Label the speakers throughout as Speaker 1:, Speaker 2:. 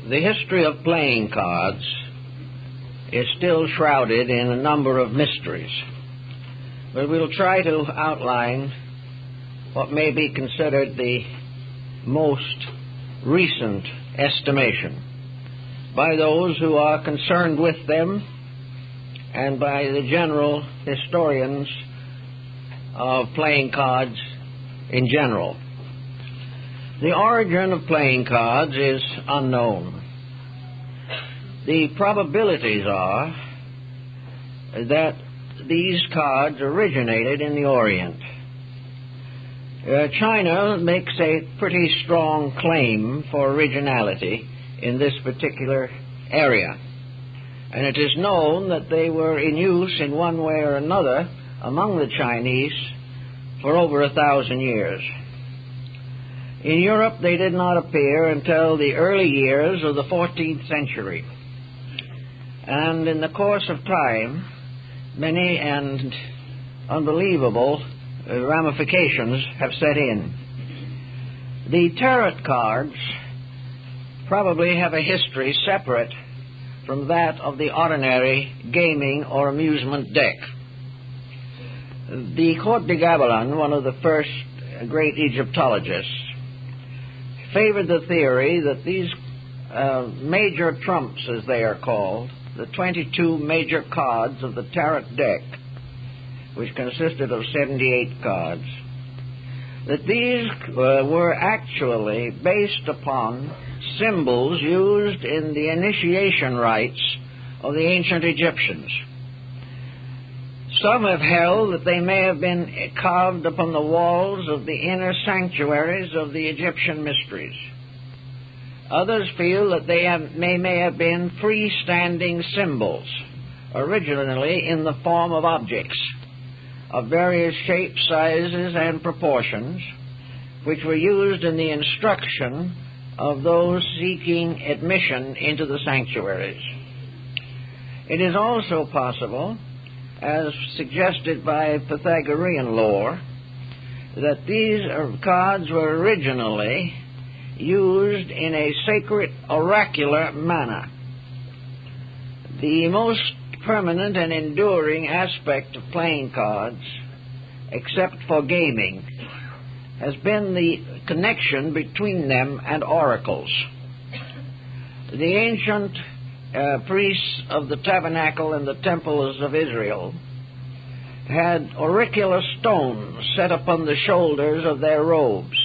Speaker 1: The history of playing cards is still shrouded in a number of mysteries, but we'll try to outline what may be considered the most recent estimation by those who are concerned with them and by the general historians of playing cards in general. The origin of playing cards is unknown. The probabilities are that these cards originated in the Orient. China makes a pretty strong claim for originality in this particular area, and it is known that they were in use in one way or another among the Chinese for over 1,000 years. In Europe, they did not appear until the early years of the 14th century. And in the course of time, many and unbelievable ramifications have set in. The tarot cards probably have a history separate from that of the ordinary gaming or amusement deck. The Court de Gabelin, one of the first great Egyptologists, favored the theory that these major trumps, as they are called, the 22 major cards of the tarot deck, which consisted of 78 cards, that these were actually based upon symbols used in the initiation rites of the ancient Egyptians. Some have held that they may have been carved upon the walls of the inner sanctuaries of the Egyptian mysteries. Others feel that they may have been freestanding symbols, originally in the form of objects of various shapes, sizes, and proportions, which were used in the instruction of those seeking admission into the sanctuaries. It is also possible, as suggested by Pythagorean lore, that these cards were originally used in a sacred oracular manner. The most permanent and enduring aspect of playing cards, except for gaming, has been the connection between them and oracles. The ancient priests of the tabernacle and the temples of Israel had auricular stones set upon the shoulders of their robes,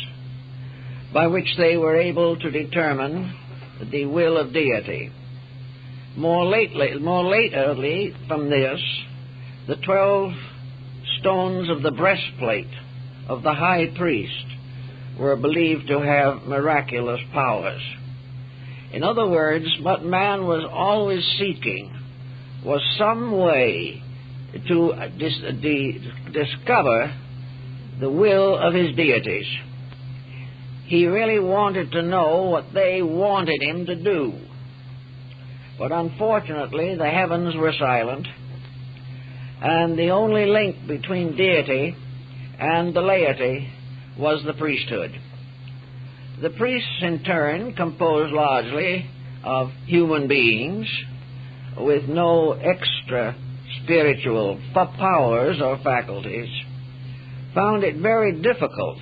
Speaker 1: by which they were able to determine the will of deity. More lately from this, the 12 stones of the breastplate of the high priest were believed to have miraculous powers. In other words, what man was always seeking was some way to discover the will of his deities. He really wanted to know what they wanted him to do. But unfortunately, the heavens were silent, and the only link between deity and the laity was the priesthood. The priests, in turn, composed largely of human beings with no extra spiritual powers or faculties, found it very difficult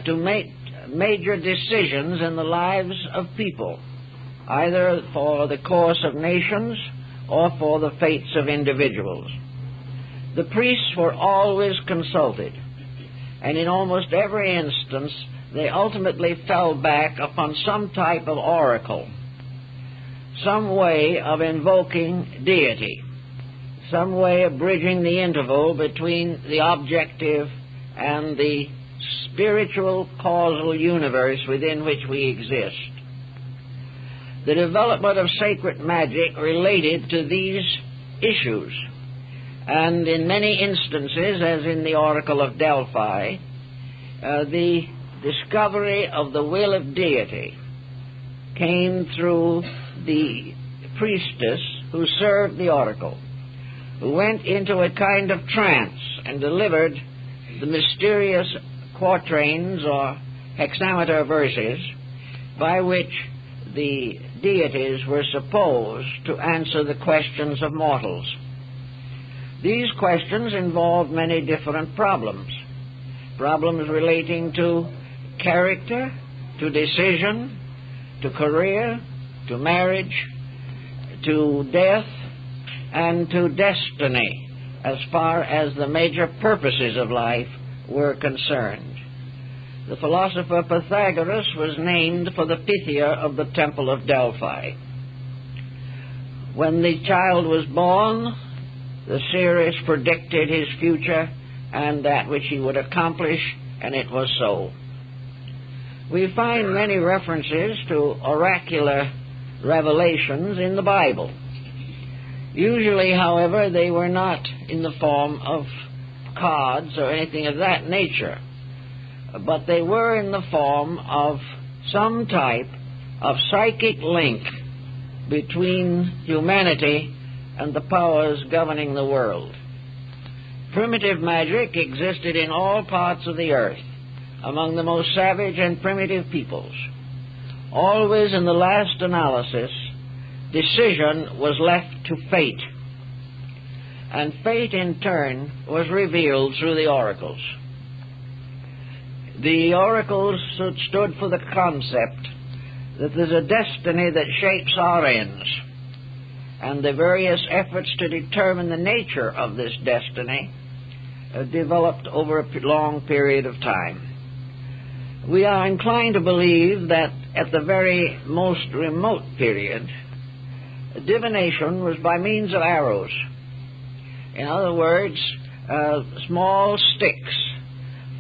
Speaker 1: to make major decisions in the lives of people, either for the course of nations or for the fates of individuals. The priests were always consulted, and in almost every instance they ultimately fell back upon some type of oracle, some way of invoking deity, some way of bridging the interval between the objective and the spiritual causal universe within which we exist. The development of sacred magic related to these issues, and in many instances, as in the Oracle of Delphi, the discovery of the will of deity came through the priestess who served the oracle, who went into a kind of trance and delivered the mysterious quatrains or hexameter verses by which the deities were supposed to answer the questions of mortals. These questions involved many different problems. Problems relating to character, to decision, to career, to marriage, to death, and to destiny, as far as the major purposes of life were concerned. The philosopher Pythagoras was named for the Pythia of the Temple of Delphi. When the child was born, the seers predicted his future and that which he would accomplish, and it was so. We find many references to oracular revelations in the Bible. Usually, however, they were not in the form of cards or anything of that nature, but they were in the form of some type of psychic link between humanity and the powers governing the world. Primitive magic existed in all parts of the earth, among the most savage and primitive peoples. Always in the last analysis, decision was left to fate, and fate in turn was revealed through the oracles. The oracles stood for the concept that there's a destiny that shapes our ends, and the various efforts to determine the nature of this destiny developed over a long period of time. We are inclined to believe that at the very most remote period, divination was by means of arrows. In other words, small sticks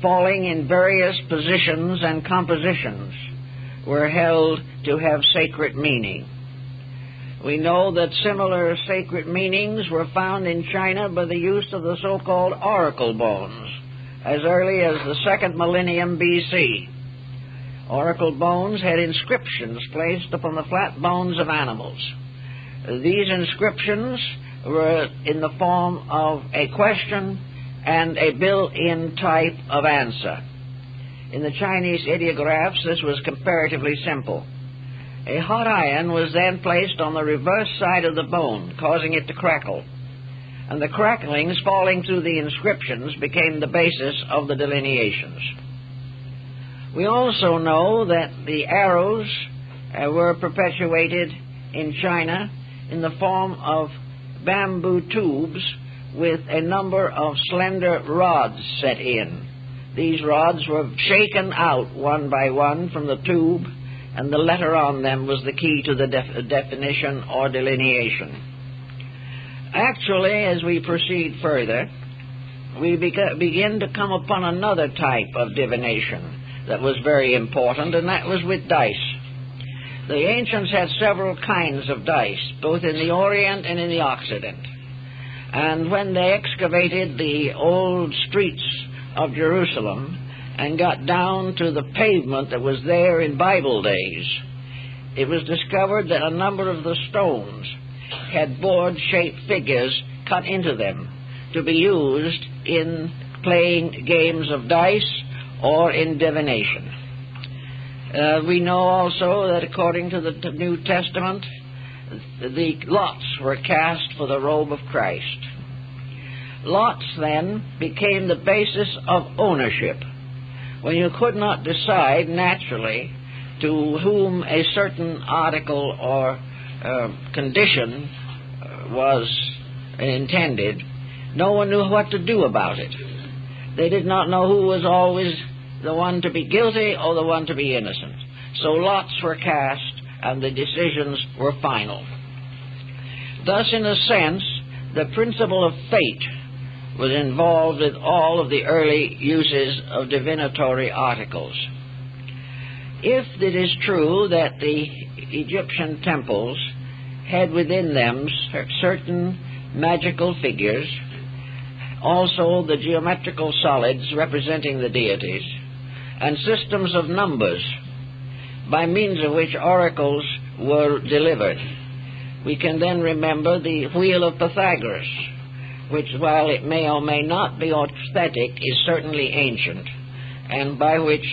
Speaker 1: falling in various positions and compositions were held to have sacred meaning. We know that similar sacred meanings were found in China by the use of the so-called oracle bones as early as the 2nd millennium BC. Oracle bones had inscriptions placed upon the flat bones of animals. These inscriptions were in the form of a question and a built-in type of answer. In the Chinese ideographs, this was comparatively simple. A hot iron was then placed on the reverse side of the bone, causing it to crackle, and the cracklings falling through the inscriptions became the basis of the delineations. We also know that the arrows were perpetuated in China in the form of bamboo tubes with a number of slender rods set in. These rods were shaken out one by one from the tube, and the letter on them was the key to the definition or delineation. Actually, as we proceed further, we begin to come upon another type of divination that was very important, and that was with dice. The ancients had several kinds of dice, both in the Orient and in the Occident. And when they excavated the old streets of Jerusalem and got down to the pavement that was there in Bible days, it was discovered that a number of the stones had board-shaped figures cut into them to be used in playing games of dice or in divination. We know also that according to the New Testament, the lots were cast for the robe of Christ. Lots then became the basis of ownership. When you could not decide naturally to whom a certain article or condition was intended, no one knew what to do about it. They did not know who was always the one to be guilty or the one to be innocent. So lots were cast and the decisions were final. Thus, in a sense, the principle of fate was involved with all of the early uses of divinatory articles. If it is true that the Egyptian temples had within them certain magical figures, also the geometrical solids representing the deities, and systems of numbers by means of which oracles were delivered, we can then remember the Wheel of Pythagoras, which, while it may or may not be authentic, is certainly ancient, and by which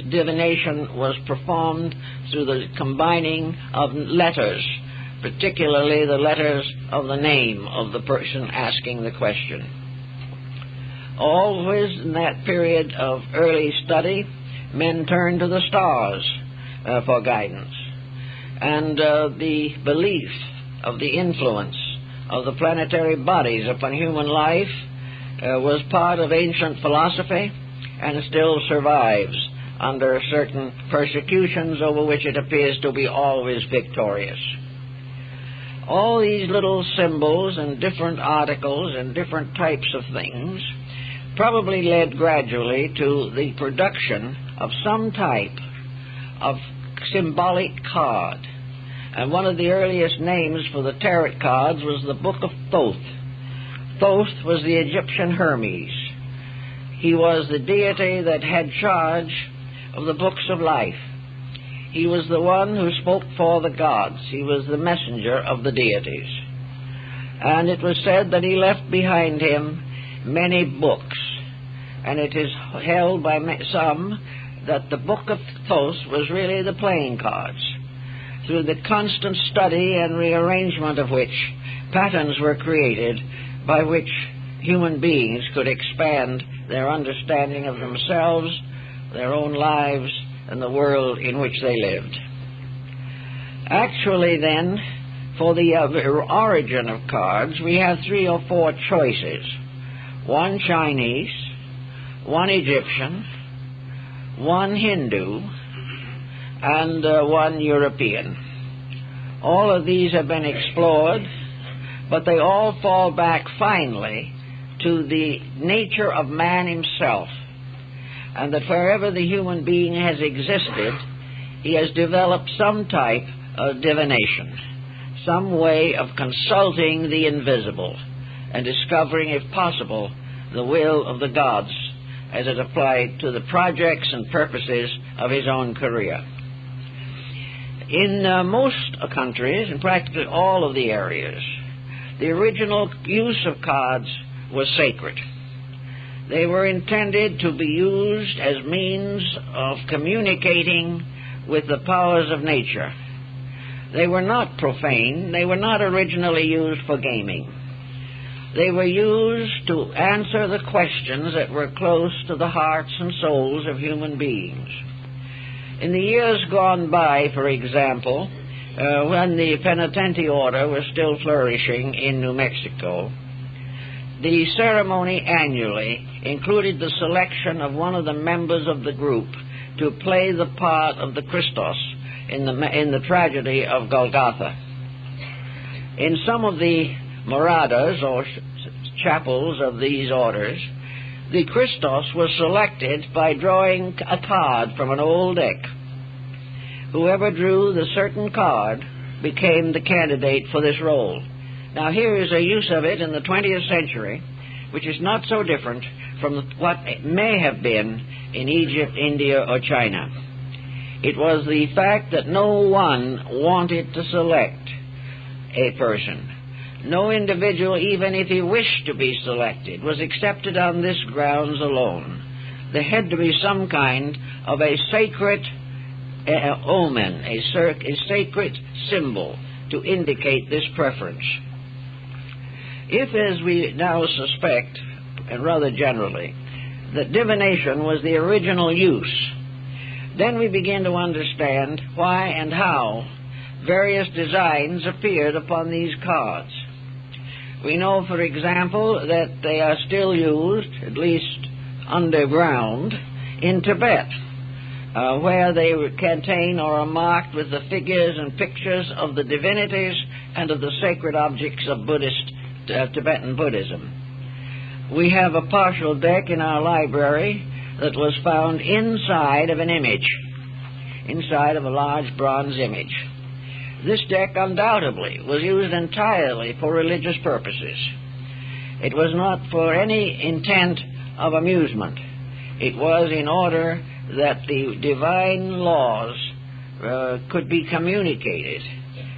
Speaker 1: divination was performed through the combining of letters, particularly the letters of the name of the person asking the question. Always in that period of early study, men turned to the stars for guidance. And the belief of the influence of the planetary bodies upon human life was part of ancient philosophy and still survives under certain persecutions over which it appears to be always victorious. All these little symbols and different articles and different types of things probably led gradually to the production of some type of symbolic card. And one of the earliest names for the tarot cards was the Book of Thoth. Thoth was the Egyptian Hermes. He was the deity that had charge of the books of life. He was the one who spoke for the gods. He was the messenger of the deities. And it was said that he left behind him many books. And it is held by some that the Book of Thoth was really the playing cards, through the constant study and rearrangement of which patterns were created by which human beings could expand their understanding of themselves, their own lives, and the world in which they lived. Actually, then, for the origin of cards, we have 3 or 4 choices. One Chinese, one Egyptian, one Hindu, and one European. All of these have been explored, but they all fall back finally to the nature of man himself, and that wherever the human being has existed, he has developed some type of divination, some way of consulting the invisible and discovering, if possible, the will of the gods as it applied to the projects and purposes of his own career. In most countries, in practically all of the areas, the original use of cards was sacred. They were intended to be used as means of communicating with the powers of nature. They were not profane. They were not originally used for gaming. They were used to answer the questions that were close to the hearts and souls of human beings. In the years gone by, for example, when the penitentiary order was still flourishing in New Mexico, the ceremony annually included the selection of one of the members of the group to play the part of the Christos in the tragedy of Golgotha. In some of the moradas or chapels of these orders, the Christos was selected by drawing a card from an old deck. Whoever drew the certain card became the candidate for this role. Now here is a use of it in the 20th century, which is not so different from what it may have been in Egypt, India, or China. It was the fact that no one wanted to select a person. No individual, even if he wished to be selected, was accepted on this grounds alone. There had to be some kind of a sacred omen, a sacred symbol to indicate this preference. If, as we now suspect, and rather generally, that divination was the original use, then we begin to understand why and how various designs appeared upon these cards. We know, for example, that they are still used, at least underground, in Tibet, where they contain or are marked with the figures and pictures of the divinities and of the sacred objects of Tibetan Buddhism. We have a partial deck in our library that was found inside of an image, inside of a large bronze image. This deck undoubtedly was used entirely for religious purposes. It was not for any intent of amusement. It was in order that the divine laws could be communicated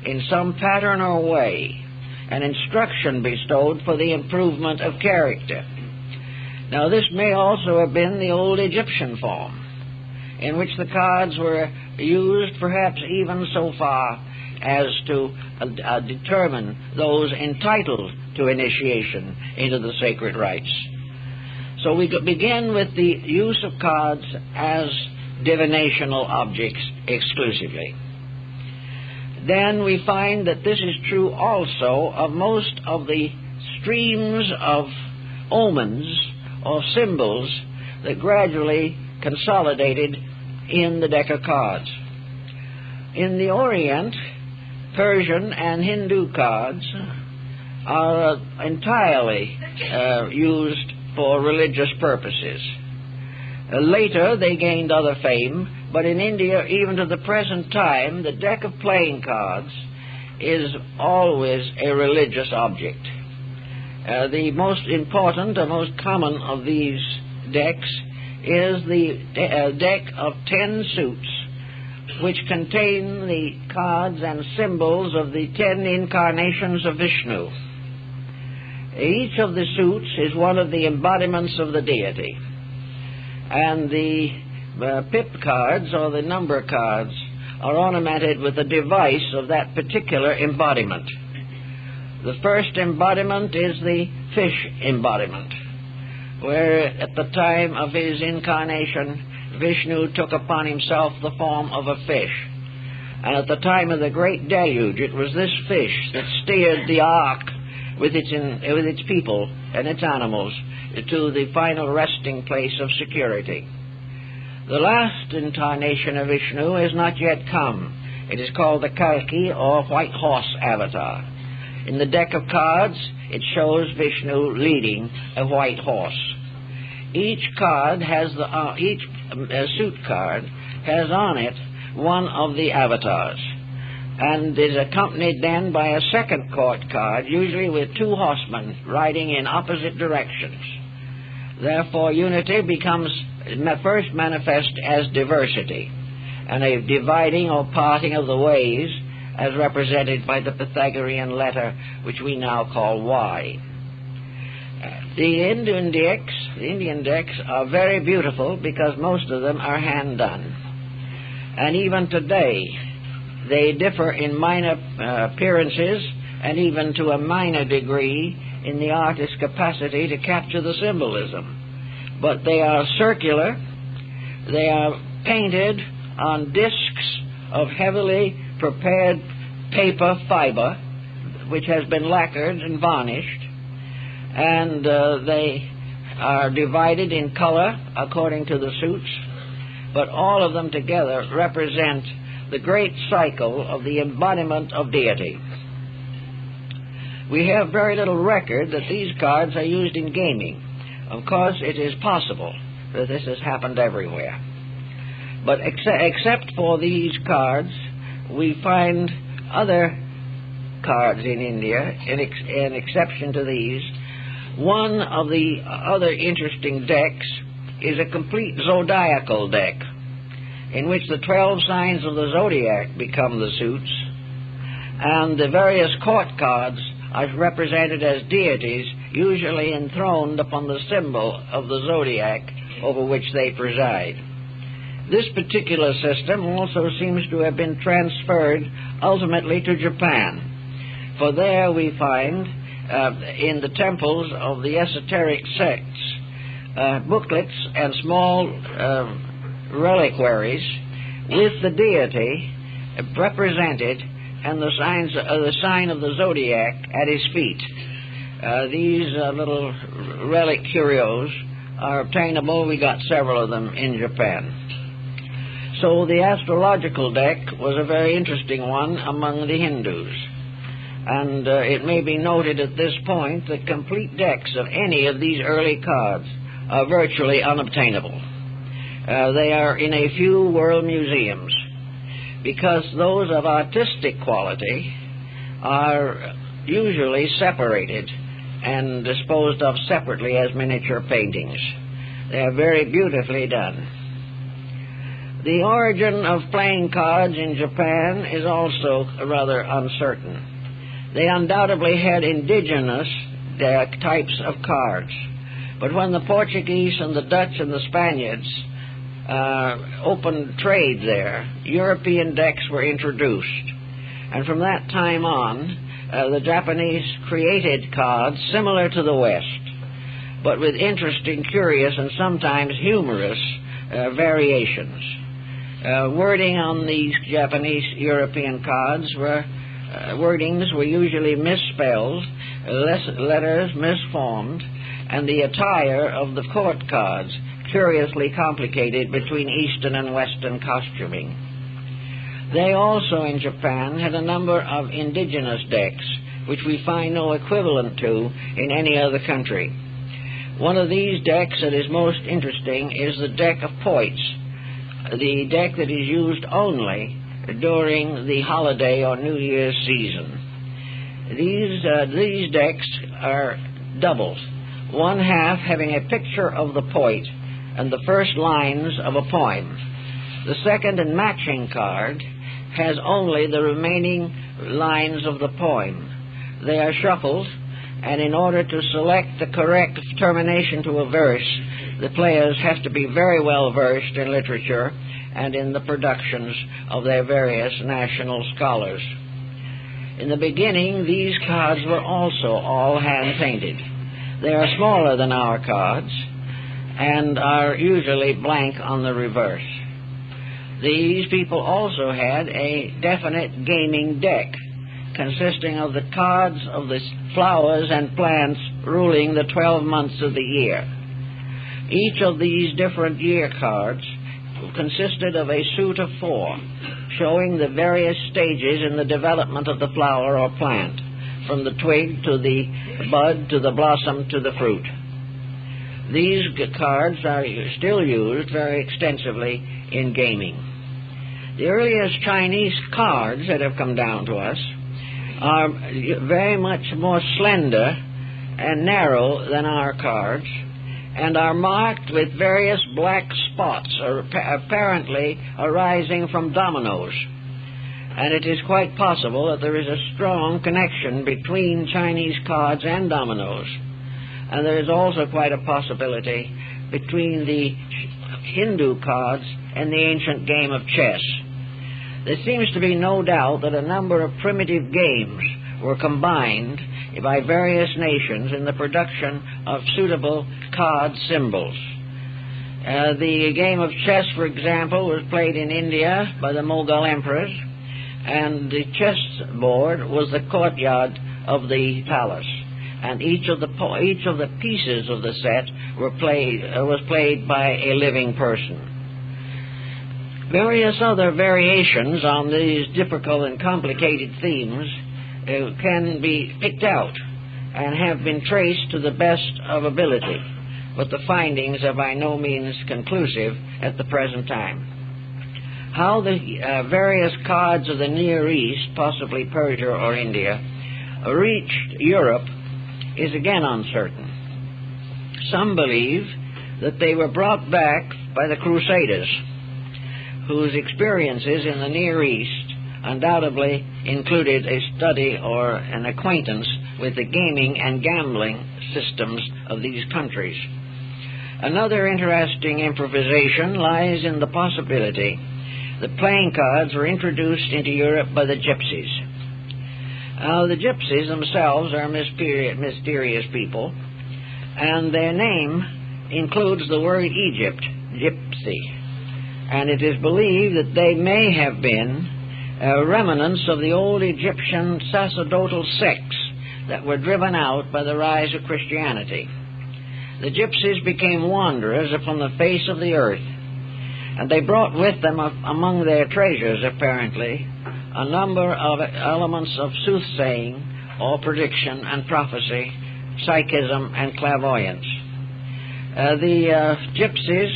Speaker 1: in some pattern or way, and instruction bestowed for the improvement of character. Now, this may also have been the old Egyptian form. in which the cards were used perhaps even so far as to determine those entitled to initiation into the sacred rites. So we begin with the use of cards as divinational objects exclusively. Then we find that this is true also of most of the streams of omens or symbols that gradually consolidated in the deck of cards. In the Orient, Persian and Hindu cards are entirely used for religious purposes. Later they gained other fame, but in India, even to the present time, the deck of playing cards is always a religious object. The most important or most common of these decks is the deck of 10 suits, which contain the cards and symbols of the 10 incarnations of Vishnu. Each of the suits is one of the embodiments of the deity, and the pip cards, or the number cards, are ornamented with the device of that particular embodiment. The first embodiment is the fish embodiment, where at the time of his incarnation, Vishnu took upon himself the form of a fish. And at the time of the great deluge, it was this fish that steered the ark with its people and its animals to the final resting place of security. The last incarnation of Vishnu has not yet come. It is called the Khaki, or white horse avatar. In the deck of cards, it shows Vishnu leading a white horse. Each card has each suit card has on it one of the avatars, and is accompanied then by a second court card, usually with 2 horsemen riding in opposite directions. Therefore, unity becomes first manifest as diversity, and a dividing or parting of the ways, as represented by the Pythagorean letter, which we now call Y. The Indian decks are very beautiful because most of them are hand-done. And even today, they differ in minor appearances and even to a minor degree in the artist's capacity to capture the symbolism. But they are circular, they are painted on discs of heavily prepared paper fiber, which has been lacquered and varnished, and they are divided in color according to the suits, but all of them together represent the great cycle of the embodiment of deity. We have very little record that these cards are used in gaming. Of course, it is possible that this has happened everywhere. But except for these cards, we find other cards in India, in exception to these. One of the other interesting decks is a complete zodiacal deck, in which the 12 signs of the zodiac become the suits, and the various court cards are represented as deities, usually enthroned upon the symbol of the zodiac over which they preside. This particular system also seems to have been transferred ultimately to Japan, for there we find in the temples of the esoteric sects booklets and small reliquaries with the deity represented and the sign of the zodiac at his feet. These little relic curios are obtainable. We got several of them in Japan. So the astrological deck was a very interesting one among the Hindus. And it may be noted at this point that complete decks of any of these early cards are virtually unobtainable. They are in a few world museums, because those of artistic quality are usually separated and disposed of separately as miniature paintings. They are very beautifully done. The origin of playing cards in Japan is also rather uncertain. They undoubtedly had indigenous types of cards, but when the Portuguese and the Dutch and the Spaniards opened trade there, European decks were introduced. And from that time on, the Japanese created cards similar to the West, but with interesting, curious, and sometimes humorous variations. Wording on these Japanese European cards wordings were usually misspelled, letters misformed, and the attire of the court cards curiously complicated between Eastern and Western costuming. They also, in Japan, had a number of indigenous decks, which we find no equivalent to in any other country. One of these decks that is most interesting is the deck of poits, the deck that is used only during the holiday or New Year's season. These decks are doubled, one half having a picture of the poet and the first lines of a poem. The second and matching card has only the remaining lines of the poem. They are shuffled, and in order to select the correct termination to a verse, the players have to be very well versed in literature and in the productions of their various national scholars. In the beginning, these cards were also all hand-painted. They are smaller than our cards and are usually blank on the reverse. These people also had a definite gaming deck, consisting of the cards of the flowers and plants ruling the 12 months of the year. Each of these different year cards consisted of a suit of 4, showing the various stages in the development of the flower or plant, from the twig to the bud to the blossom to the fruit. These cards are still used very extensively in gaming. The earliest Chinese cards that have come down to us are very much more slender and narrow than our cards, and are marked with various black spots, apparently arising from dominoes. And it is quite possible that there is a strong connection between Chinese cards and dominoes. And there is also quite a possibility between the Hindu cards and the ancient game of chess. There seems to be no doubt that a number of primitive games were combined by various nations in the production of suitable card symbols. The game of chess, for example, was played in India by the Mughal emperors, and the chessboard was the courtyard of the palace, and each of the pieces of the set was played by a living person. Various other variations on these difficult and complicated themes can be picked out and have been traced to the best of ability, but the findings are by no means conclusive at the present time. How the various cards of the Near East, possibly Persia or India, reached Europe is again uncertain. Some believe that they were brought back by the Crusaders, whose experiences in the Near East undoubtedly included a study or an acquaintance with the gaming and gambling systems of these countries. Another interesting improvisation lies in the possibility that playing cards were introduced into Europe by the gypsies. The gypsies themselves are mysterious people, and their name includes the word Egypt, gypsy, and it is believed that they may have been remnants of the old Egyptian sacerdotal sects that were driven out by the rise of Christianity. The gypsies became wanderers upon the face of the earth, and they brought with them among their treasures, apparently, a number of elements of soothsaying or prediction and prophecy, psychism and clairvoyance. The gypsies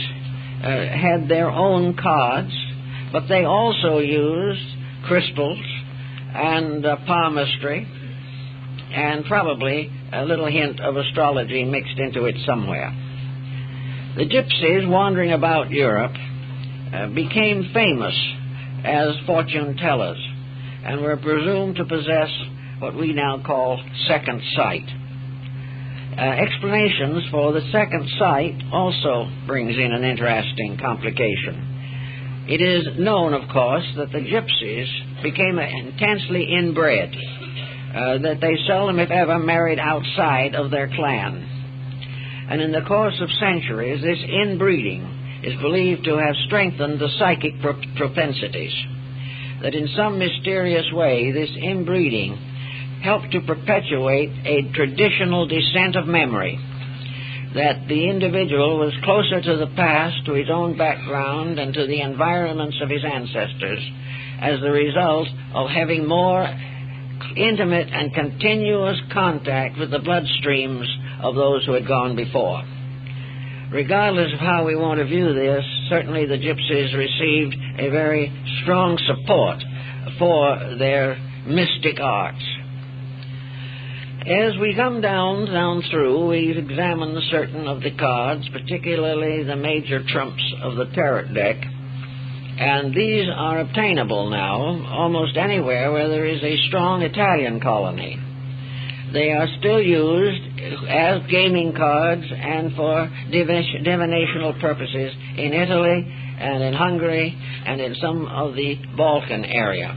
Speaker 1: had their own cards, but they also used crystals and palmistry, and probably a little hint of astrology mixed into it somewhere. The gypsies wandering about Europe became famous as fortune tellers and were presumed to possess what we now call second sight. Explanations for the second sight also brings in an interesting complication. It is known, of course, that the gypsies became intensely inbred, that they seldom, if ever, married outside of their clan. And in the course of centuries, this inbreeding is believed to have strengthened the psychic propensities, that in some mysterious way this inbreeding helped to perpetuate a traditional descent of memory, that the individual was closer to the past, to his own background, and to the environments of his ancestors as the result of having more intimate and continuous contact with the bloodstreams of those who had gone before. Regardless of how we want to view this, certainly the gypsies received a very strong support for their mystic arts. As we come down through, we examine certain of the cards, particularly the major trumps of the tarot deck, and these are obtainable now almost anywhere where there is a strong Italian colony. They are still used as gaming cards and for divinational purposes in Italy and in Hungary and in some of the Balkan area.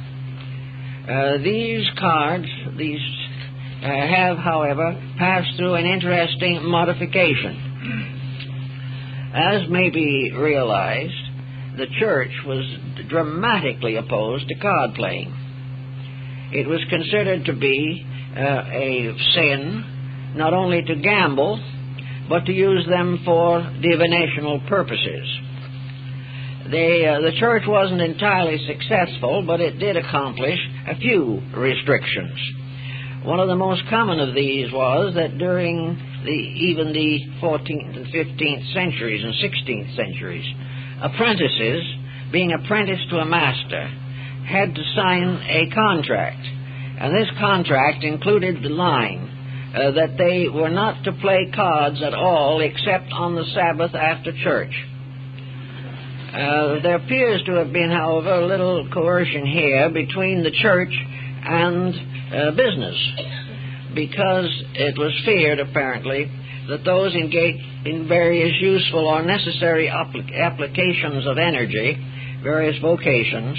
Speaker 1: These cards, have, however, passed through an interesting modification. As may be realized, the church was dramatically opposed to card playing. It was considered to be a sin not only to gamble, but to use them for divinational purposes. The church wasn't entirely successful, but it did accomplish a few restrictions. One of the most common of these was that during even the 14th and 15th centuries and 16th centuries, apprentices, being apprenticed to a master, had to sign a contract. And this contract included the line that they were not to play cards at all except on the Sabbath after church. There appears to have been, however, a little coercion here between the church and business, because it was feared, apparently, that those engaged in various useful or necessary applications of energy, various vocations,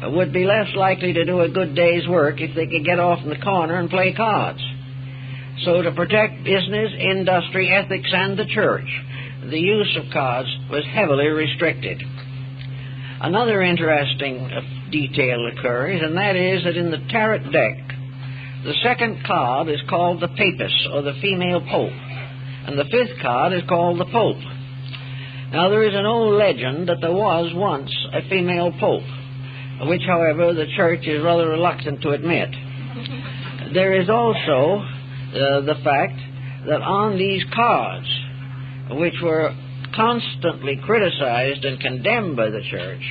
Speaker 1: would be less likely to do a good day's work if they could get off in the corner and play cards. So to protect business, industry, ethics, and the church, the use of cards was heavily restricted. Another interesting detail occurs, and that is that in the tarot deck, the second card is called the Papus, or the female pope, and the fifth card is called the Pope. Now, there is an old legend that there was once a female pope, which, however, the church is rather reluctant to admit. There is also the fact that on these cards, which were constantly criticized and condemned by the church,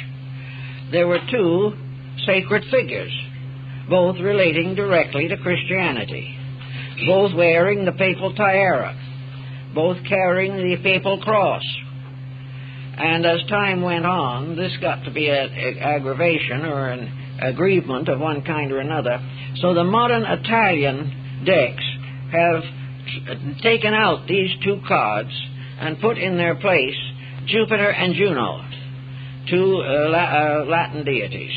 Speaker 1: there were two sacred figures, both relating directly to Christianity, both wearing the papal tiara, both carrying the papal cross. And as time went on, this got to be an aggravation or an aggrievement of one kind or another. So the modern Italian decks have taken out these two cards and put in their place Jupiter and Juno, two Latin deities.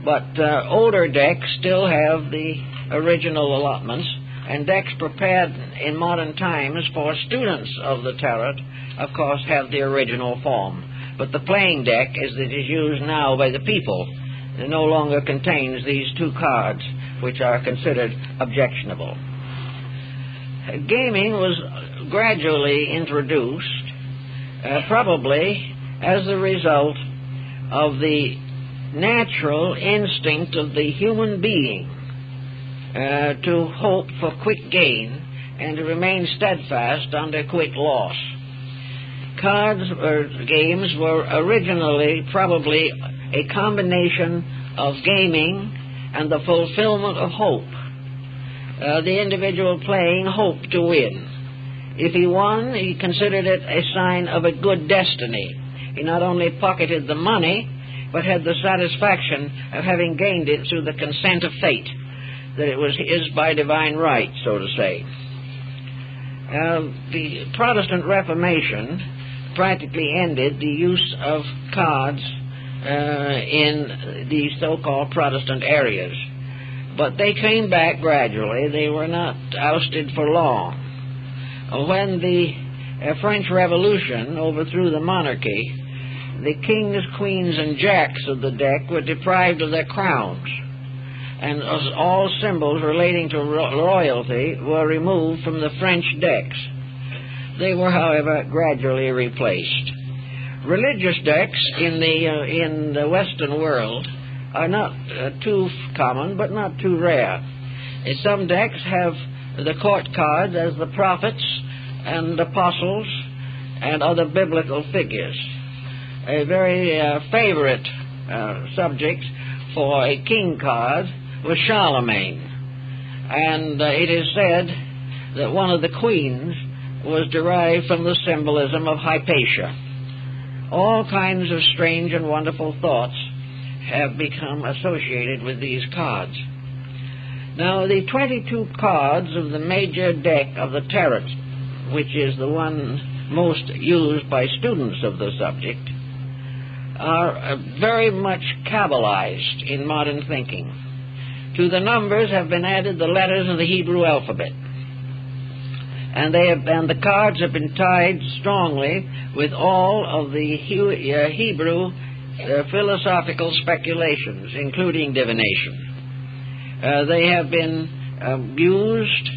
Speaker 1: But older decks still have the original allotments, and decks prepared in modern times for students of the tarot, of course, have the original form. But the playing deck, as it is used now by the people, no longer contains these two cards, which are considered objectionable. Gaming was gradually introduced, probably as a result of the natural instinct of the human being to hope for quick gain and to remain steadfast under quick loss. Cards or games were originally probably a combination of gaming and the fulfillment of hope. The individual playing hoped to win. If he won, he considered it a sign of a good destiny. He not only pocketed the money, but had the satisfaction of having gained it through the consent of fate, that it was his by divine right, so to say. The Protestant Reformation practically ended the use of cards in the so-called Protestant areas. But they came back gradually. They were not ousted for long. When the French Revolution overthrew the monarchy, the kings, queens, and jacks of the deck were deprived of their crowns, and all symbols relating to royalty were removed from the French decks. They were, however, gradually replaced. Religious decks in the Western world are not too common, but not too rare. Some decks have the court cards as the prophets and apostles and other biblical figures. A very favorite subject for a king card was Charlemagne, and it is said that one of the queens was derived from the symbolism of Hypatia. All kinds of strange and wonderful thoughts have become associated with these cards. Now, the 22 cards of the major deck of the tarot, which is the one most used by students of the subject, are very much Kabbalized in modern thinking. To the numbers have been added the letters of the Hebrew alphabet, and the cards have been tied strongly with all of the Hebrew philosophical speculations, including divination. They have been used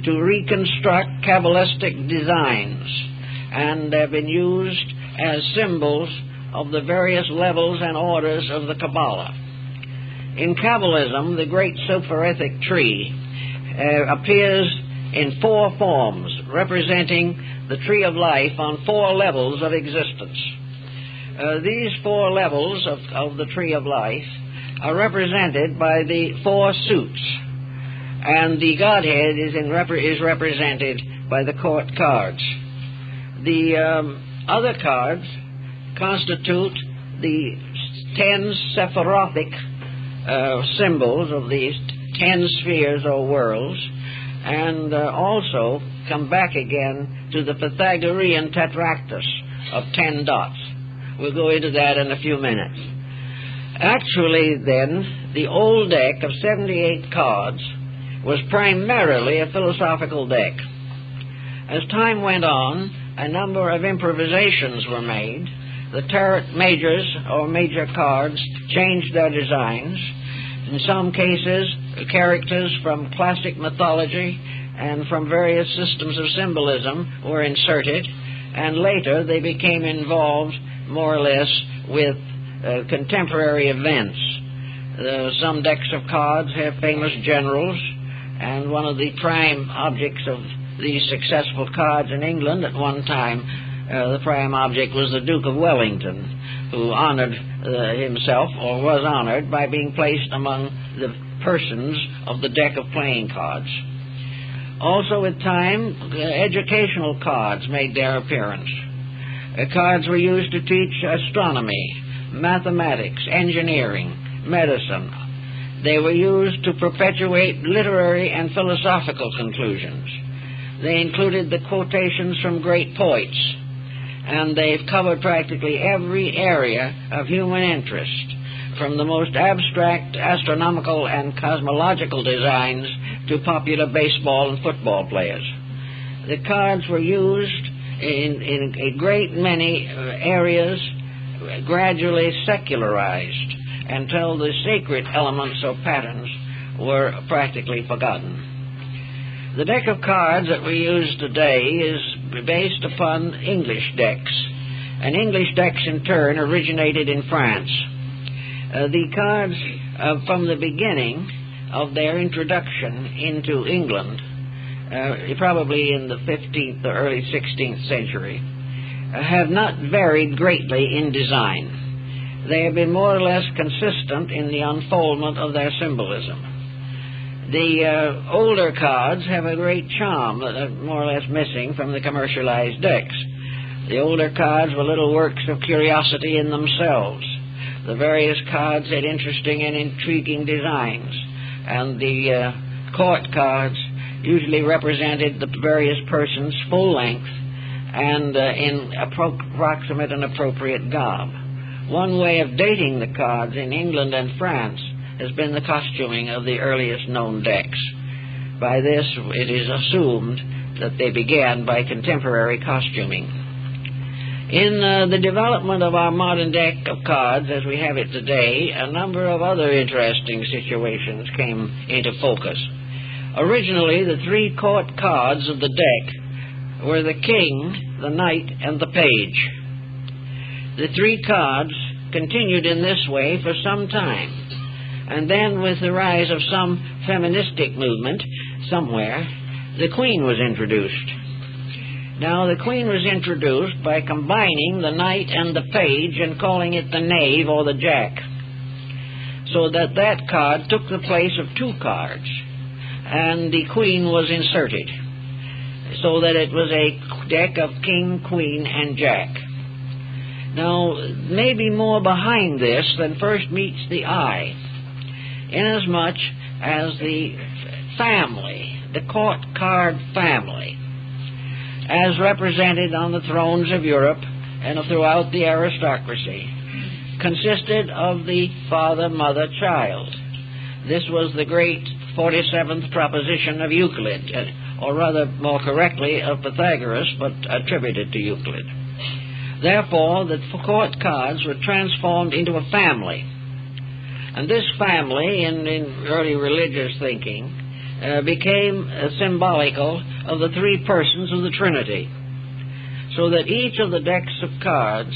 Speaker 1: to reconstruct Kabbalistic designs, and have been used as symbols of the various levels and orders of the Kabbalah. In Kabbalism, the great soporific tree appears in 4 forms, representing the tree of life on 4 levels of existence. These 4 levels of the tree of life are represented by the 4 suits, and the Godhead is represented by the court cards. The other cards constitute the 10 sephirothic symbols of these 10 spheres or worlds, and also come back again to the Pythagorean tetractys of 10 dots. We'll go into that in a few minutes. Actually, then, the old deck of 78 cards was primarily a philosophical deck. As time went on, a number of improvisations were made. The tarot majors, or major cards, changed their designs. In some cases, characters from classic mythology and from various systems of symbolism were inserted, and later they became involved more or less with contemporary events. Some decks of cards have famous generals, and one of the prime objects of these successful cards in England at one time, the prime object was the Duke of Wellington, who honored himself, or was honored, by being placed among the persons of the deck of playing cards. Also, with time, educational cards made their appearance. Cards were used to teach astronomy, mathematics, engineering, medicine. They were used to perpetuate literary and philosophical conclusions. They included the quotations from great poets, and they've covered practically every area of human interest, from the most abstract astronomical and cosmological designs to popular baseball and football players. The cards were used in a great many areas, gradually secularized, until the sacred elements or patterns were practically forgotten. The deck of cards that we use today is based upon English decks, and English decks in turn originated in France. The cards from the beginning of their introduction into England, probably in the 15th or early 16th century, have not varied greatly in design. They have been more or less consistent in the unfoldment of their symbolism. The older cards have a great charm that are more or less missing from the commercialized decks. The older cards were little works of curiosity in themselves. The various cards had interesting and intriguing designs, and the court cards usually represented the various persons full length and in approximate and appropriate garb. One way of dating the cards in England and France has been the costuming of the earliest known decks. By this, it is assumed that they began by contemporary costuming. In the development of our modern deck of cards as we have it today, a number of other interesting situations came into focus. Originally, the three court cards of the deck were the king, the knight, and the page. The three cards continued in this way for some time, and then with the rise of some feministic movement somewhere, the queen was introduced. Now, the queen was introduced by combining the knight and the page and calling it the knave or the jack, so that that card took the place of two cards, and the queen was inserted, so that it was a deck of king, queen, and jack. Now, maybe more behind this than first meets the eye, inasmuch as the family, the court card family, as represented on the thrones of Europe and throughout the aristocracy, consisted of the father, mother, child. This was the great 47th proposition of Euclid, or rather, more correctly, of Pythagoras, but attributed to Euclid. Therefore, the court cards were transformed into a family. And this family, in early religious thinking, became symbolical of the three persons of the Trinity, so that each of the decks of cards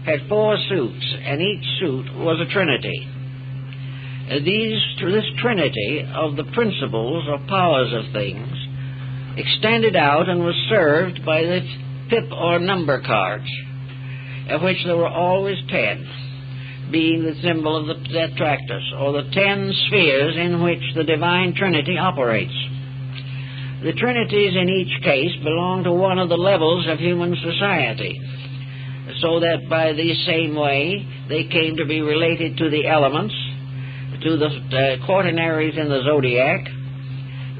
Speaker 1: had four suits, and each suit was a trinity. This trinity of the principles or powers of things extended out and was served by the pip or number cards, of which there were always 10, being the symbol of the tetractys, or the 10 spheres in which the divine Trinity operates. The Trinities in each case belong to one of the levels of human society, so that by the same way they came to be related to the elements, to the quaternaries in the zodiac.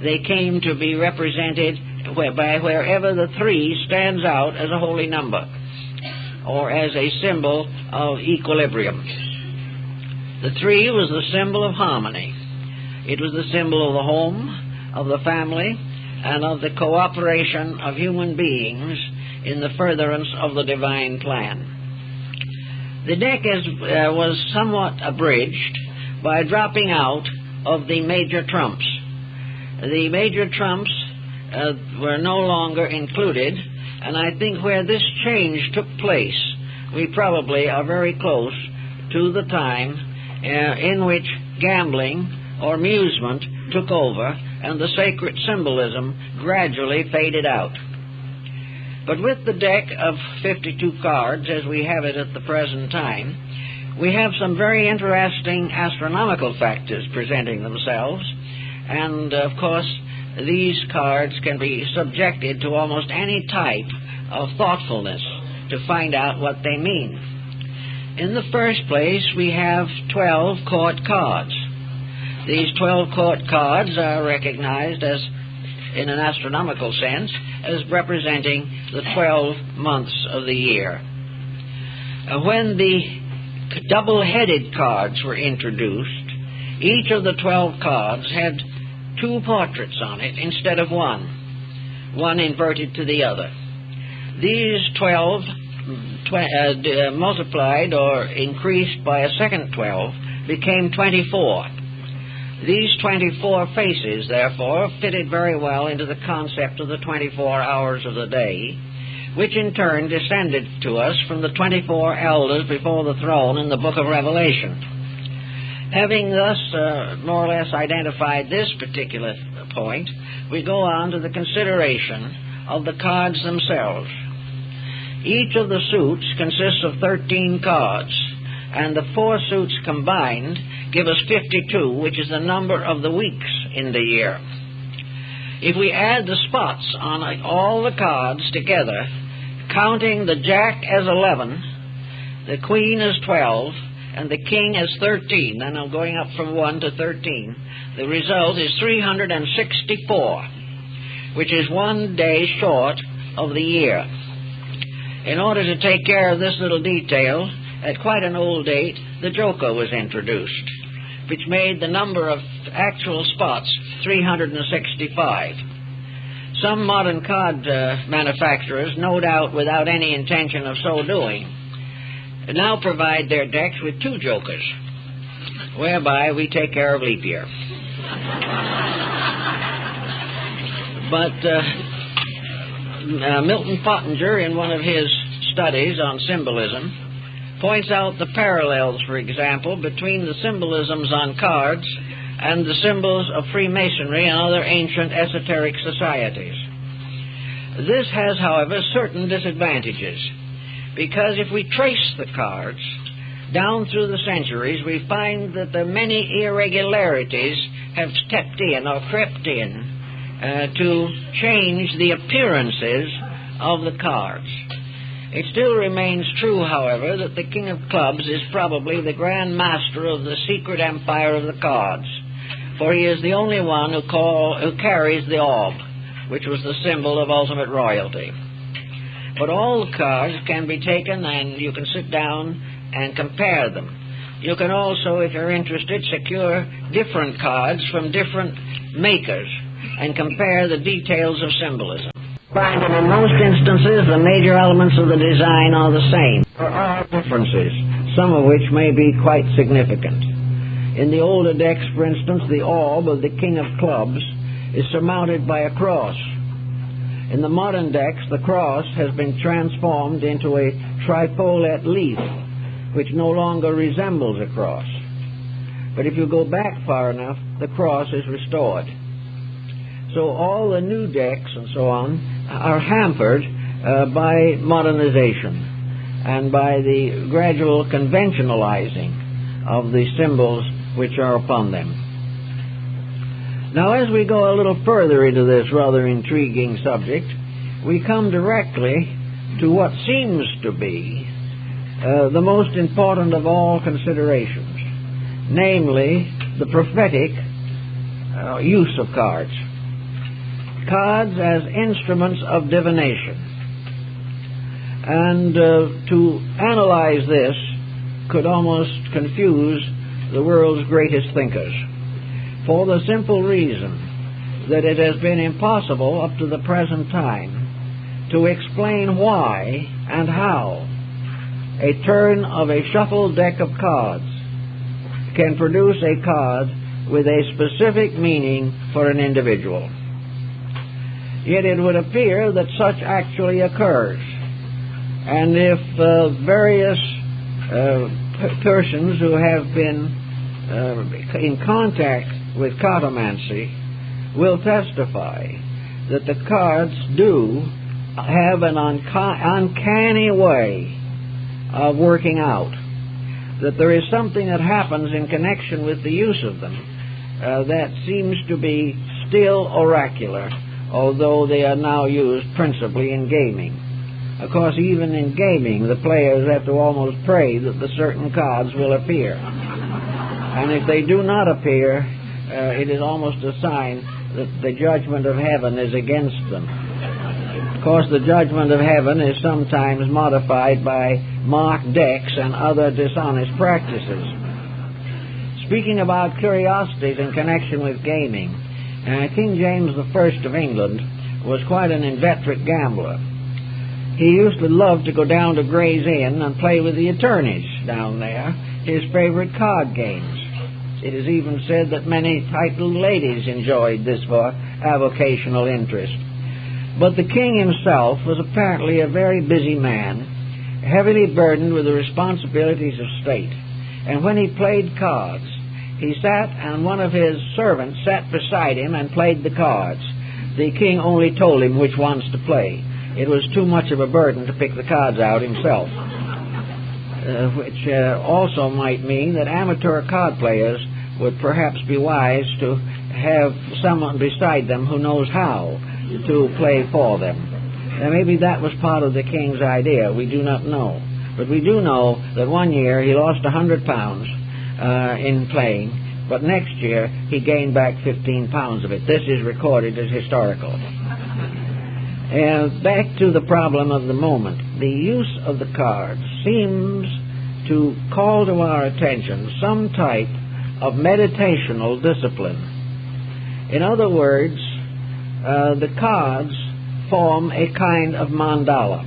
Speaker 1: They came to be represented by wherever the 3 stands out as a holy number, or as a symbol of equilibrium. The 3 was the symbol of harmony. It was the symbol of the home, of the family, and of the cooperation of human beings in the furtherance of the divine plan. The deck was somewhat abridged by dropping out of the major trumps. The major trumps were no longer included, and I think where this change took place, we probably are very close to the time in which gambling or amusement took over and the sacred symbolism gradually faded out. But with the deck of 52 cards, as we have it at the present time, we have some very interesting astronomical factors presenting themselves, and of course these cards can be subjected to almost any type of thoughtfulness to find out what they mean. In the first place, we have 12 court cards. These 12 court cards are recognized as, in an astronomical sense, as representing the 12 months of the year. When the double-headed cards were introduced, each of the 12 cards had 2 portraits on it instead of one inverted to the other. These 12 multiplied or increased by a second 12 became 24. These 24 faces, therefore, fitted very well into the concept of the 24 hours of the day, which in turn descended to us from the 24 elders before the throne in the book of Revelation. Having thus more or less identified this particular point, we go on to the consideration of the cards themselves. Each of the suits consists of 13 cards, and the 4 suits combined give us 52, which is the number of the weeks in the year. If we add the spots on all the cards together, counting the jack as 11, the queen as 12, and the king as 13, and I'm going up from 1 to 13, the result is 364. which is 1 day short of the year. In order to take care of this little detail, at quite an old date, the joker was introduced, which made the number of actual spots 365. Some modern card manufacturers, no doubt without any intention of so doing, now provide their decks with 2 jokers, whereby we take care of leap year. But Milton Pottinger, in one of his studies on symbolism, points out the parallels, for example, between the symbolisms on cards and the symbols of Freemasonry and other ancient esoteric societies. This has, however, certain disadvantages, because if we trace the cards down through the centuries, we find that the many irregularities have stepped in or crept in to change the appearances of the cards. It still remains true, however, that the King of Clubs is probably the Grand Master of the secret empire of the cards, for he is the only one who carries the orb, which was the symbol of ultimate royalty. But all the cards can be taken, and you can sit down and compare them. You can also, if you're interested, secure different cards from different makers and compare the details of symbolism. Find that in most instances the major elements of the design are the same. There are differences, some of which may be quite significant. In the older decks, for instance, the orb of the King of Clubs is surmounted by a cross. In the modern decks, the cross has been transformed into a trifolet leaf, which no longer resembles a cross. But if you go back far enough, the cross is restored. So all the new decks and so on are hampered by modernization and by the gradual conventionalizing of the symbols which are upon them. Now, as we go a little further into this rather intriguing subject, we come directly to what seems to be the most important of all considerations, namely the prophetic use of cards. Cards as instruments of divination. And to analyze this could almost confuse the world's greatest thinkers, for the simple reason that it has been impossible up to the present time to explain why and how a turn of a shuffled deck of cards can produce a card with a specific meaning for an individual. Yet it would appear that such actually occurs. And if various persons who have been in contact with cartomancy will testify that the cards do have an uncanny way of working out, that there is something that happens in connection with the use of them that seems to be still oracular, although they are now used principally in gaming. Of course, even in gaming, the players have to almost pray that the certain cards will appear. And if they do not appear, it is almost a sign that the judgment of heaven is against them. Of course, the judgment of heaven is sometimes modified by marked decks and other dishonest practices. Speaking about curiosities in connection with gaming, King James I of England was quite an inveterate gambler. He used to love to go down to Gray's Inn and play with the attorneys down there, his favorite card games. It is even said that many titled ladies enjoyed this for avocational interest. But the king himself was apparently a very busy man, heavily burdened with the responsibilities of state. And when he played cards, he sat and one of his servants sat beside him and played the cards. The king only told him which ones to play. It was too much of a burden to pick the cards out himself, which also might mean that amateur card players would perhaps be wise to have someone beside them who knows how to play for them. And maybe that was part of the king's idea. We do not know. But we do know that one year he lost £100 in playing but next year he gained back 15 pounds of it. This is recorded as historical. Back to the problem of the moment. The use of the cards seems to call to our attention some type of meditational discipline. In other words, the cards form a kind of mandala.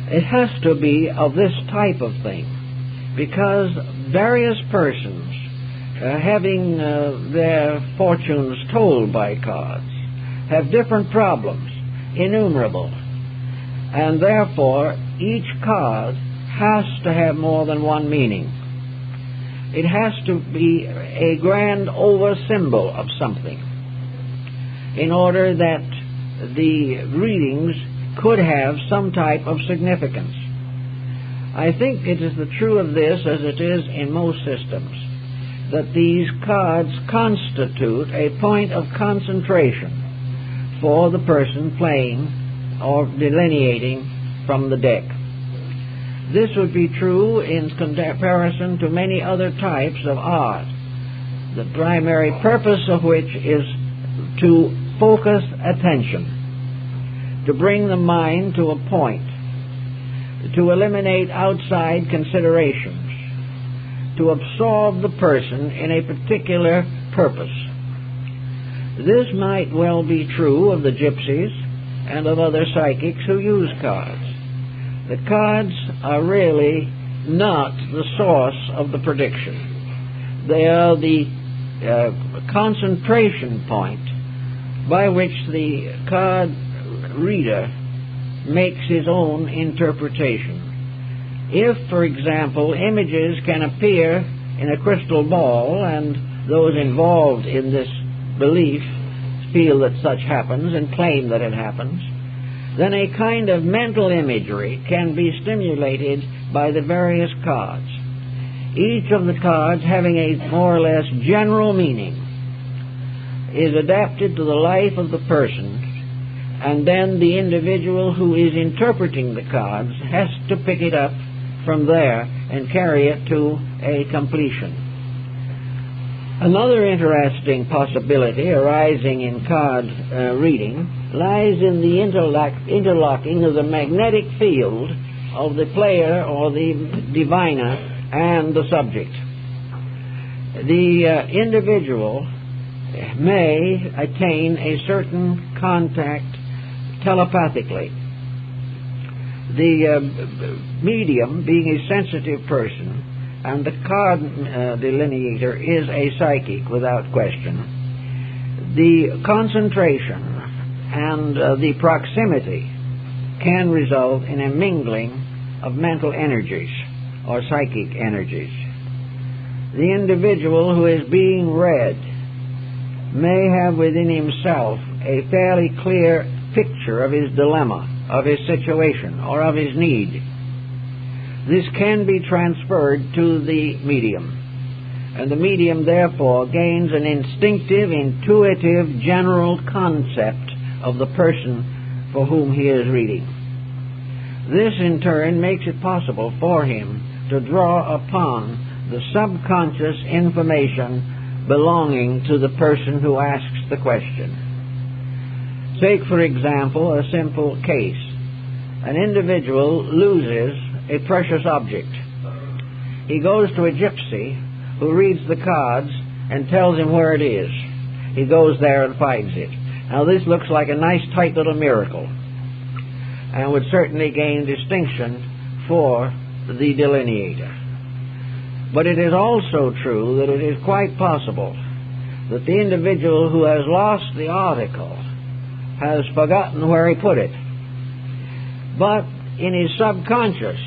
Speaker 1: It has to be of this type of thing, because various persons, having their fortunes told by cards, have different problems, innumerable, and therefore each card has to have more than one meaning. It has to be a grand over symbol of something in order that the readings could have some type of significance. I think it is true of this as it is in most systems, that these cards constitute a point of concentration for the person playing or delineating from the deck. This would be true in comparison to many other types of art, the primary purpose of which is to focus attention, to bring the mind to a point, to eliminate outside considerations, to absorb the person in a particular purpose. This might well be true of the gypsies and of other psychics who use cards. The cards are really not the source of the prediction. They are the concentration point by which the card reader makes his own interpretation. If, for example, images can appear in a crystal ball, and those involved in this belief feel that such happens and claim that it happens, then a kind of mental imagery can be stimulated by the various cards. Each of the cards, having a more or less general meaning, is adapted to the life of the person, and then the individual who is interpreting the cards has to pick it up from there and carry it to a completion. Another interesting possibility arising in card reading lies in the interlocking of the magnetic field of the player or the diviner and the subject. The individual may attain a certain contact telepathically. The medium, being a sensitive person, and the card delineator is a psychic without question, the concentration and the proximity can result in a mingling of mental energies or psychic energies. The individual who is being read may have within himself a fairly clear picture of his dilemma, of his situation, or of his need. This can be transferred to the medium, and the medium therefore gains an instinctive, intuitive, general concept of the person for whom he is reading. This in turn makes it possible for him to draw upon the subconscious information belonging to the person who asks the question. Take, for example, a simple case. An individual loses a precious object. He goes to a gypsy who reads the cards and tells him where it is. He goes there and finds it. Now this looks like a nice tight little miracle, and would certainly gain distinction for the delineator. But it is also true that it is quite possible that the individual who has lost the article has forgotten where he put it. But in his subconscious,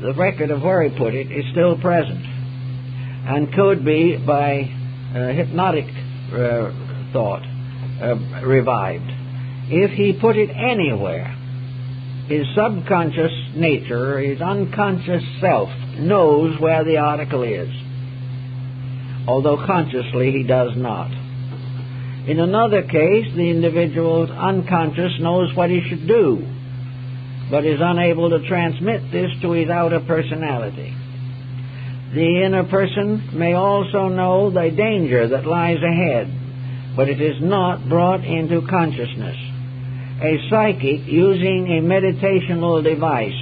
Speaker 1: the record of where he put it is still present, and could be, by hypnotic thought, revived. If he put it anywhere, his subconscious nature, his unconscious self, knows where the article is, although consciously he does not. In another case, the individual's unconscious knows what he should do, but is unable to transmit this to his outer personality. The inner person may also know the danger that lies ahead, but it is not brought into consciousness. A psychic using a meditational device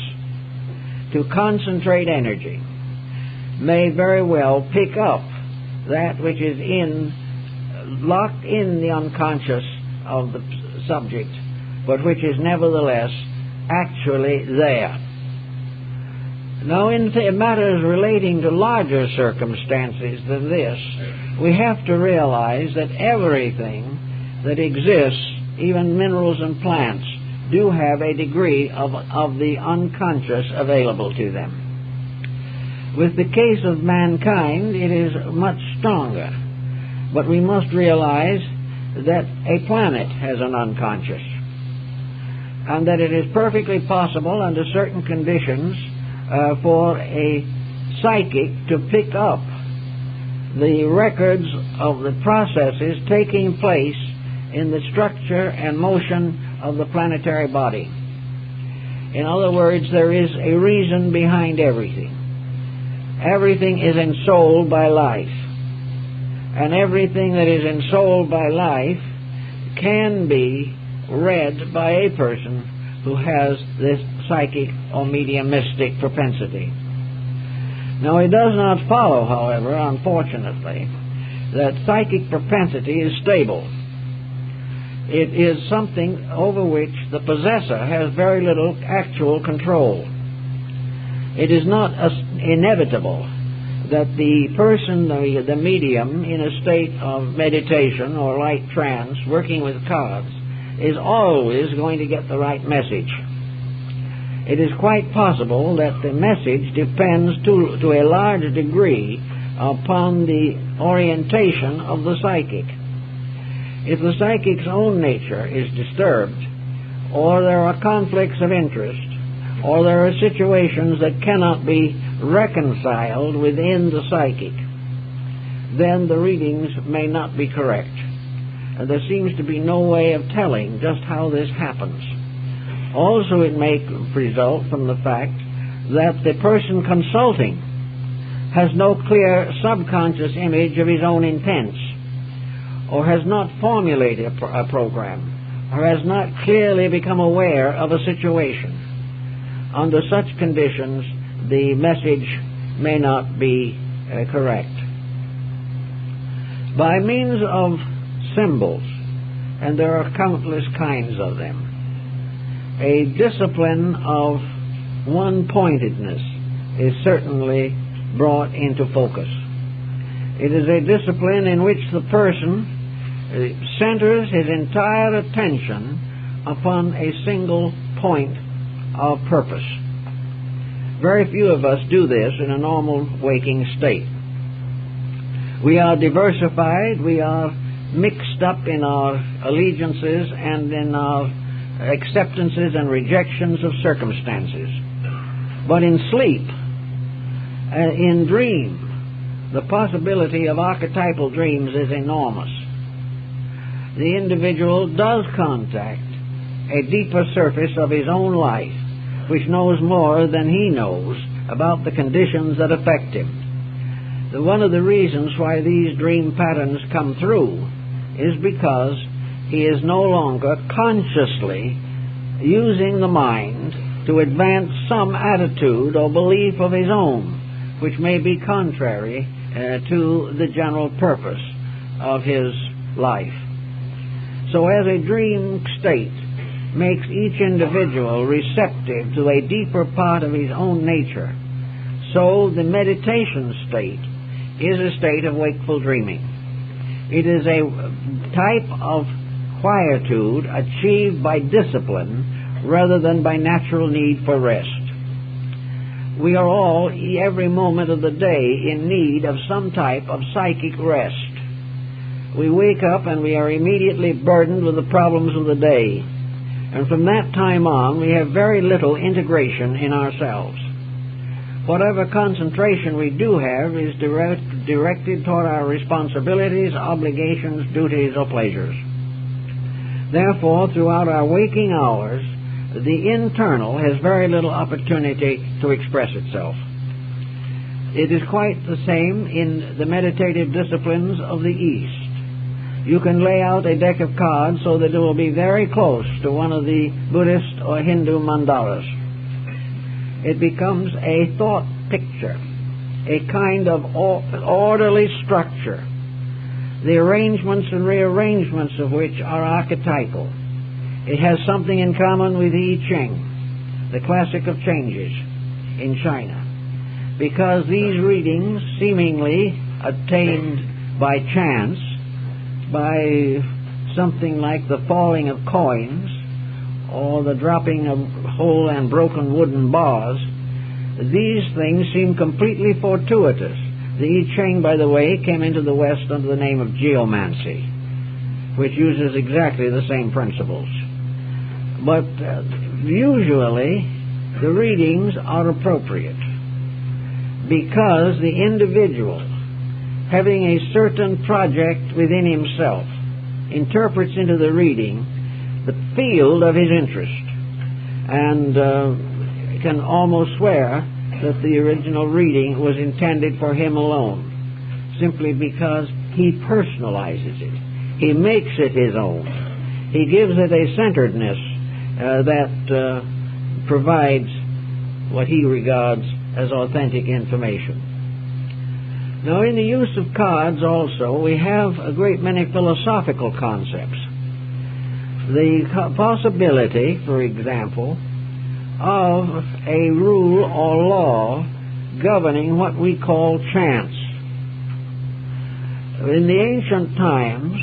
Speaker 1: to concentrate energy may very well pick up that which is locked in the unconscious of the subject, but which is nevertheless actually there. Now, in matters relating to larger circumstances than this, we have to realize that everything that exists, even minerals and plants, do have a degree of the unconscious available to them. With the case of mankind, it is much stronger, but we must realize that a planet has an unconscious, and that it is perfectly possible under certain conditions for a psychic to pick up the records of the processes taking place in the structure and motion of the planetary body. In other words, there is a reason behind everything. Everything is ensouled by life, and everything that is ensouled by life can be read by a person who has this psychic or mediumistic propensity. Now, it does not follow, however, unfortunately, that psychic propensity is stable. It is something over which the possessor has very little actual control. It is not inevitable that the person, the medium, in a state of meditation or light trance, working with cards, is always going to get the right message. It is quite possible that the message depends to a large degree upon the orientation of the psychic. If the psychic's own nature is disturbed, or there are conflicts of interest, or there are situations that cannot be reconciled within the psychic, then the readings may not be correct. And there seems to be no way of telling just how this happens. Also, it may result from the fact that the person consulting has no clear subconscious image of his own intents, or has not formulated a program, or has not clearly become aware of a situation. Under such conditions, the message may not be correct. By means of symbols, and there are countless kinds of them, a discipline of one-pointedness is certainly brought into focus. It is a discipline in which the person centers his entire attention upon a single point of purpose. Very few of us do this in a normal waking state. We are diversified, we are mixed up in our allegiances and in our acceptances and rejections of circumstances. But in sleep, in dream, the possibility of archetypal dreams is enormous. The individual does contact a deeper surface of his own life, which knows more than he knows about the conditions that affect him. One of the reasons why these dream patterns come through is because he is no longer consciously using the mind to advance some attitude or belief of his own, which may be contrary to the general purpose of his life. So as a dream state makes each individual receptive to a deeper part of his own nature, so the meditation state is a state of wakeful dreaming. It is a type of quietude achieved by discipline rather than by natural need for rest. We are all, every moment of the day, in need of some type of psychic rest. We wake up and we are immediately burdened with the problems of the day. And from that time on, we have very little integration in ourselves. Whatever concentration we do have is directed toward our responsibilities, obligations, duties, or pleasures. Therefore, throughout our waking hours, the internal has very little opportunity to express itself. It is quite the same in the meditative disciplines of the East. You can lay out a deck of cards so that it will be very close to one of the Buddhist or Hindu mandalas. It becomes a thought picture, a kind of orderly structure, the arrangements and rearrangements of which are archetypal. It has something in common with I Ching, the classic of changes in China, because these readings, seemingly obtained by chance, by something like the falling of coins or the dropping of whole and broken wooden bars, these things seem completely fortuitous. The I Ching, by the way, came into the West under the name of geomancy, which uses exactly the same principles. But usually the readings are appropriate because the individual, having a certain project within himself, interprets into the reading the field of his interest, and can almost swear that the original reading was intended for him alone, simply because he personalizes it. He makes it his own. He gives it a centeredness that provides what he regards as authentic information. Now, in the use of cards also, we have a great many philosophical concepts. The possibility, for example, of a rule or law governing what we call chance. In the ancient times,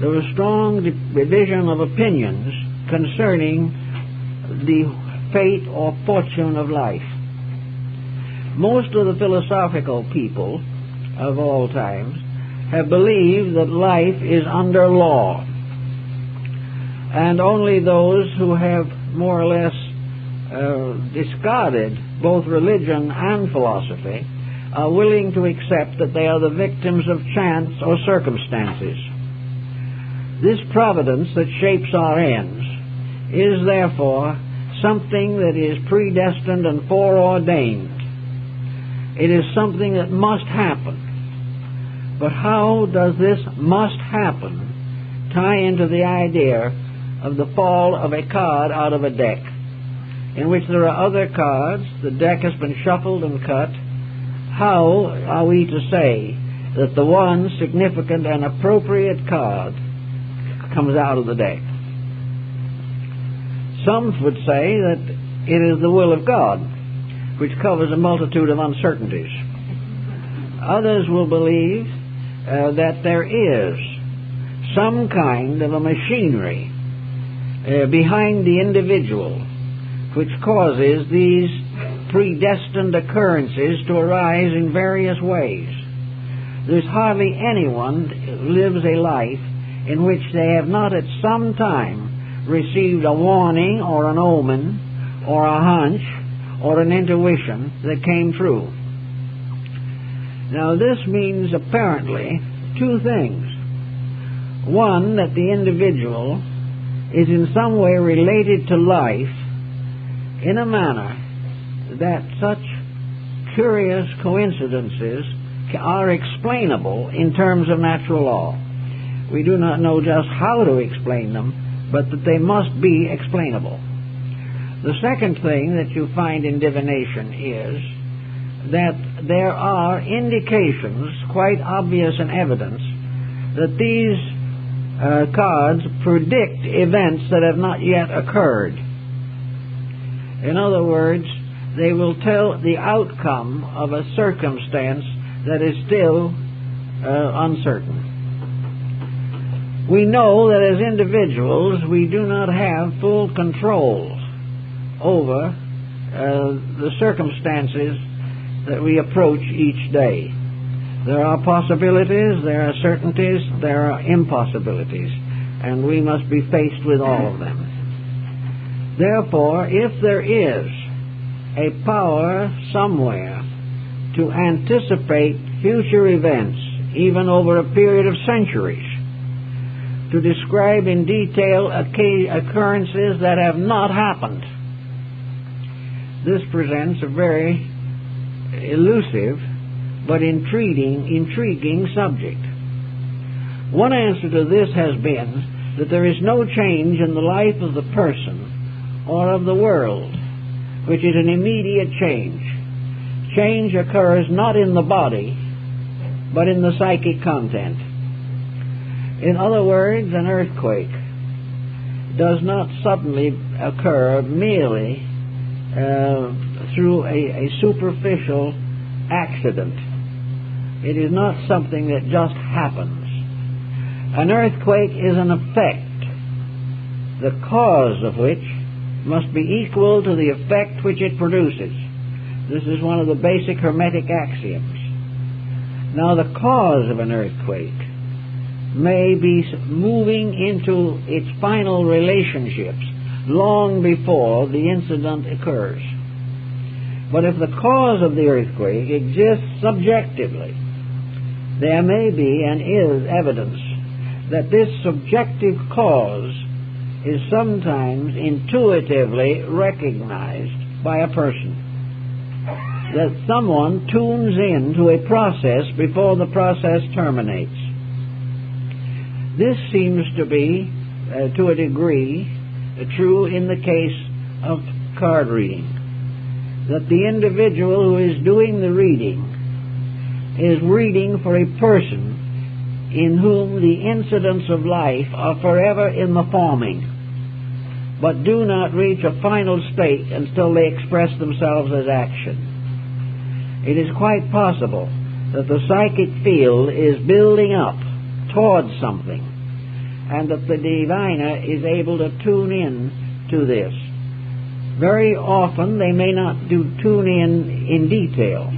Speaker 1: there was strong division of opinions concerning the fate or fortune of life. Most of the philosophical people of all times have believed that life is under law, and only those who have more or less discarded both religion and philosophy are willing to accept that they are the victims of chance or circumstances. This providence that shapes our ends is therefore something that is predestined and foreordained. It is something that must happen. But how does this must happen tie into the idea of the fall of a card out of a deck, in which there are other cards, the deck has been shuffled and cut? How are we to say that the one significant and appropriate card comes out of the deck? Some would say that it is the will of God, which covers a multitude of uncertainties. Others will believe that there is some kind of a machinery behind the individual which causes these predestined occurrences to arise in various ways. There's hardly anyone who lives a life in which they have not at some time received a warning or an omen or a hunch or an intuition that came true. Now, this means apparently two things. One, that the individual is in some way related to life in a manner that such curious coincidences are explainable in terms of natural law. We do not know just how to explain them, but that they must be explainable. The second thing that you find in divination is that there are indications, quite obvious and evidence, that these cards predict events that have not yet occurred. In other words, they will tell the outcome of a circumstance that is still uncertain. We know that as individuals we do not have full control over the circumstances that we approach each day. There are possibilities, there are certainties, there are impossibilities, and we must be faced with all of them. Therefore, if there is a power somewhere to anticipate future events, even over a period of centuries, to describe in detail occurrences that have not happened, this presents a very elusive but intriguing subject. One answer to this has been that there is no change in the life of the person or of the world, which is an immediate change. Change occurs not in the body, but in the psychic content. In other words, an earthquake does not suddenly occur merely through a superficial accident. It is not something that just happens. An earthquake is an effect, the cause of which must be equal to the effect which it produces. This is one of the basic Hermetic axioms. Now, the cause of an earthquake may be moving into its final relationships long before the incident occurs. But if the cause of the earthquake exists subjectively, there may be and is evidence that this subjective cause is sometimes intuitively recognized by a person. That someone tunes in to a process before the process terminates. This seems to be, to a degree, true in the case of card reading. That the individual who is doing the reading is reading for a person in whom the incidents of life are forever in the forming, but do not reach a final state until they express themselves as action. It is quite possible that the psychic field is building up towards something, and that the diviner is able to tune in to this. Very often they may not tune in detail,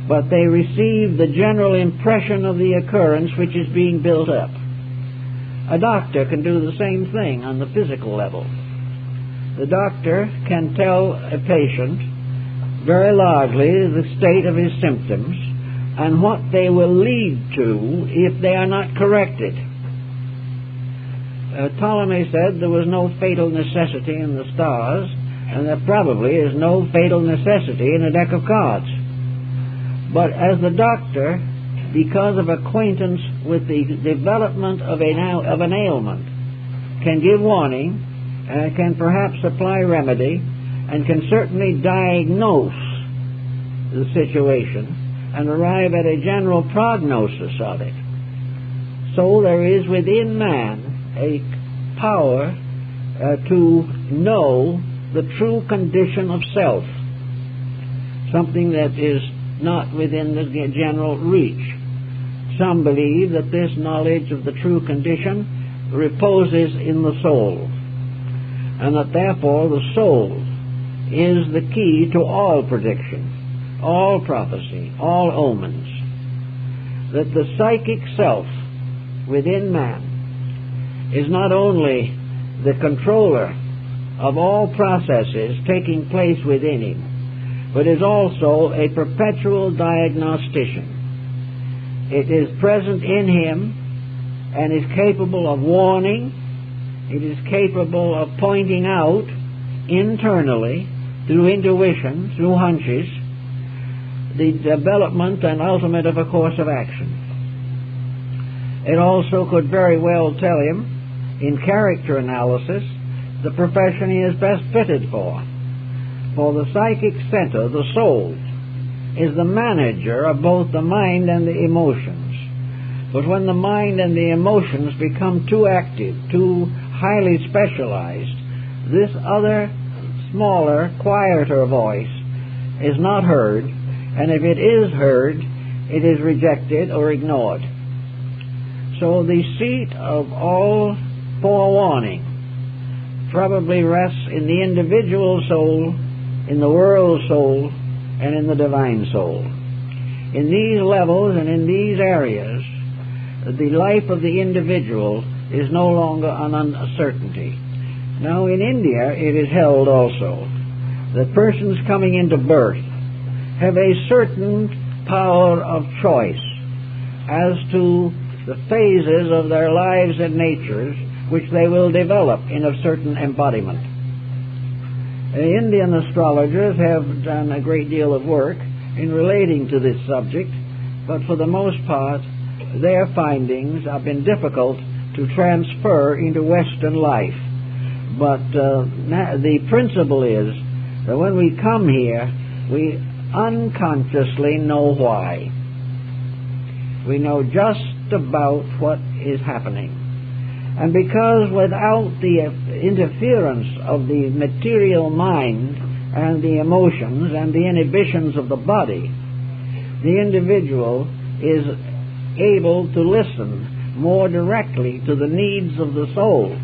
Speaker 1: but they receive the general impression of the occurrence which is being built up. A doctor can do the same thing on the physical level. The doctor can tell a patient very largely the state of his symptoms and what they will lead to if they are not corrected. Ptolemy said there was no fatal necessity in the stars, and there probably is no fatal necessity in a deck of cards. But as the doctor, because of acquaintance with the development of an ailment, can give warning, can perhaps supply remedy, and can certainly diagnose the situation and arrive at a general prognosis of it. So there is within man a power to know the true condition of self, something that is not within the general reach. Some believe that this knowledge of the true condition reposes in the soul, and that therefore the soul is the key to all prediction, all prophecy, all omens. That the psychic self within man is not only the controller of all processes taking place within him, but is also a perpetual diagnostician. It is present in him and is capable of warning. It is capable of pointing out internally, through intuition, through hunches, the development and ultimate of a course of action. It also could very well tell him, in character analysis, the profession he is best fitted for. For the psychic center, the soul, is the manager of both the mind and the emotions. But when the mind and the emotions become too active, too highly specialized, this other, smaller, quieter voice is not heard, and if it is heard, it is rejected or ignored. So the seat of all forewarning probably rests in the individual soul, in the world soul, and in the divine soul. In these levels and in these areas, the life of the individual is no longer an uncertainty. Now, in India, it is held also that persons coming into birth have a certain power of choice as to the phases of their lives and natures which they will develop in a certain embodiment. Indian astrologers have done a great deal of work in relating to this subject, but for the most part, their findings have been difficult to transfer into Western life. But the principle is that when we come here, we unconsciously know why. We know just about what is happening. And because without the interference of the material mind and the emotions and the inhibitions of the body, the individual is able to listen more directly to the needs of the soul.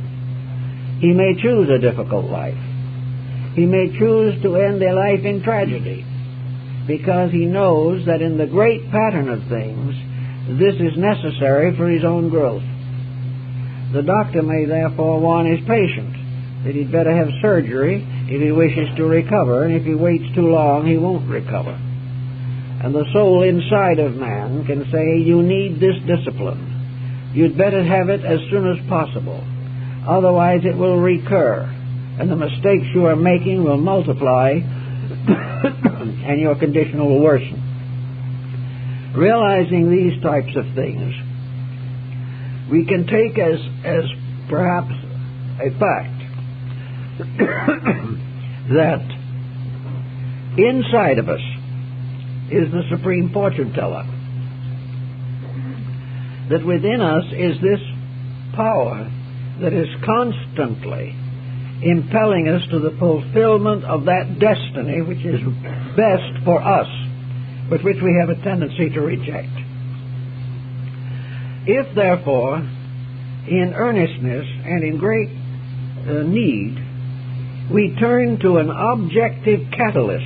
Speaker 1: He may choose a difficult life. He may choose to end their life in tragedy, because he knows that in the great pattern of things, this is necessary for his own growth. The doctor may therefore warn his patient that he'd better have surgery if he wishes to recover, and if he waits too long, he won't recover. And the soul inside of man can say, you need this discipline. You'd better have it as soon as possible. Otherwise it will recur, and the mistakes you are making will multiply, and your condition will worsen. Realizing these types of things, we can take as perhaps a fact that inside of us is the supreme fortune teller, that within us is this power that is constantly impelling us to the fulfillment of that destiny which is best for us, but which we have a tendency to reject. If, therefore, in earnestness and in great need, we turn to an objective catalyst,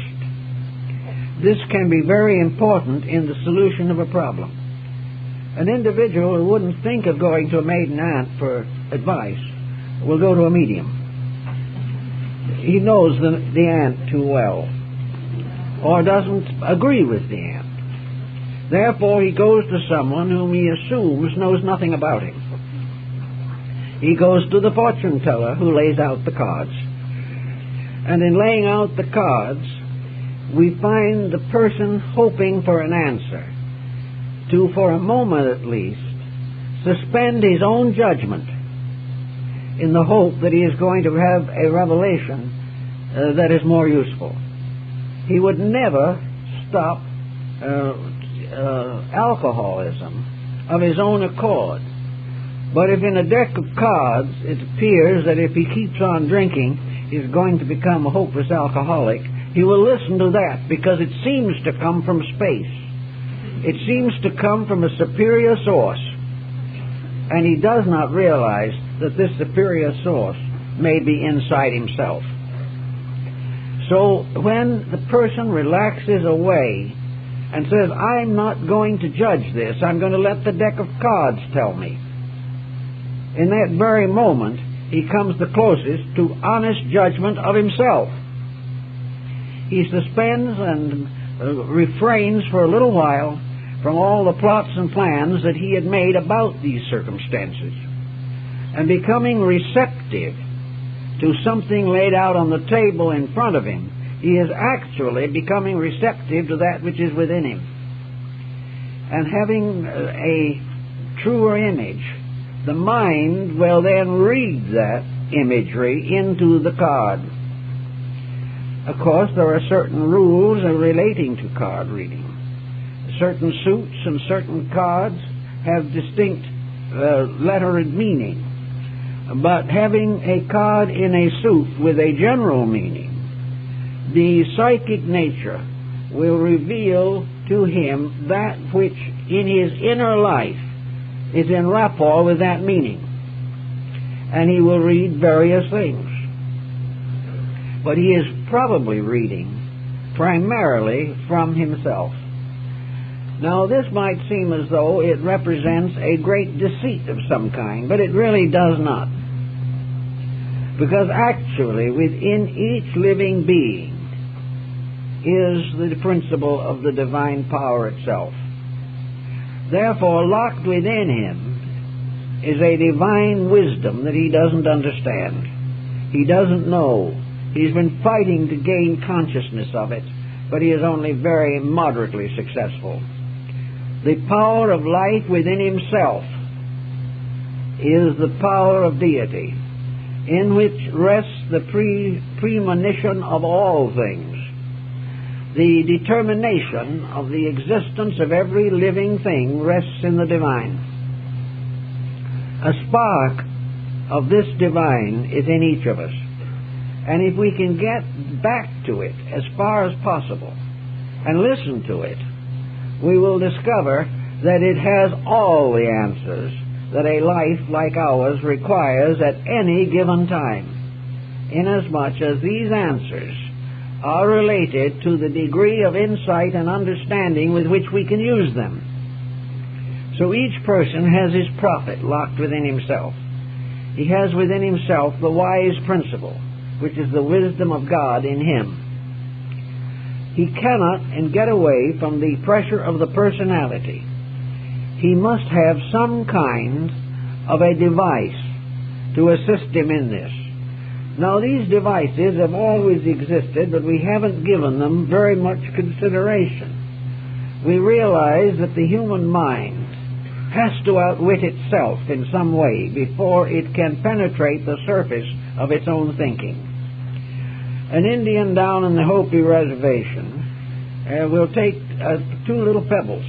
Speaker 1: this can be very important in the solution of a problem. An individual who wouldn't think of going to a maiden aunt for advice will go to a medium. He knows the aunt too well, or doesn't agree with the aunt. Therefore, he goes to someone whom he assumes knows nothing about him. He goes to the fortune teller who lays out the cards. And in laying out the cards, we find the person hoping for an answer to, for a moment at least, suspend his own judgment in the hope that he is going to have a revelation that is more useful. He would never stop alcoholism of his own accord. But if in a deck of cards it appears that if he keeps on drinking he's going to become a hopeless alcoholic, he will listen to that because it seems to come from space. It seems to come from a superior source. And he does not realize that this superior source may be inside himself. So when the person relaxes away and says, I'm not going to judge this, I'm going to let the deck of cards tell me, in that very moment he comes the closest to honest judgment of himself. He suspends and refrains for a little while from all the plots and plans that he had made about these circumstances, and becoming receptive to something laid out on the table in front of him, he is actually becoming receptive to that which is within him. And having a truer image, the mind will then read that imagery into the card. Of course, there are certain rules relating to card reading. Certain suits and certain cards have distinct lettered meaning. But having a card in a suit with a general meaning, the psychic nature will reveal to him that which in his inner life is in rapport with that meaning. And he will read various things. But he is probably reading primarily from himself. Now, this might seem as though it represents a great deceit of some kind, but it really does not. Because actually, within each living being is the principle of the divine power itself. Therefore, locked within him is a divine wisdom that he doesn't understand. He doesn't know. He's been fighting to gain consciousness of it, but he is only very moderately successful. The power of life within himself is the power of deity, in which rests the premonition of all things. The determination of the existence of every living thing rests in the divine. A spark of this divine is in each of us. And if we can get back to it as far as possible and listen to it, we will discover that it has all the answers that a life like ours requires at any given time, inasmuch as these answers are related to the degree of insight and understanding with which we can use them. So each person has his prophet locked within himself. He has within himself the wise principle, which is the wisdom of God in him. He cannot get away from the pressure of the personality. He must have some kind of a device to assist him in this. Now, these devices have always existed, but we haven't given them very much consideration. We realize that the human mind has to outwit itself in some way before it can penetrate the surface of its own thinking. An Indian down in the Hopi reservation will take two little pebbles.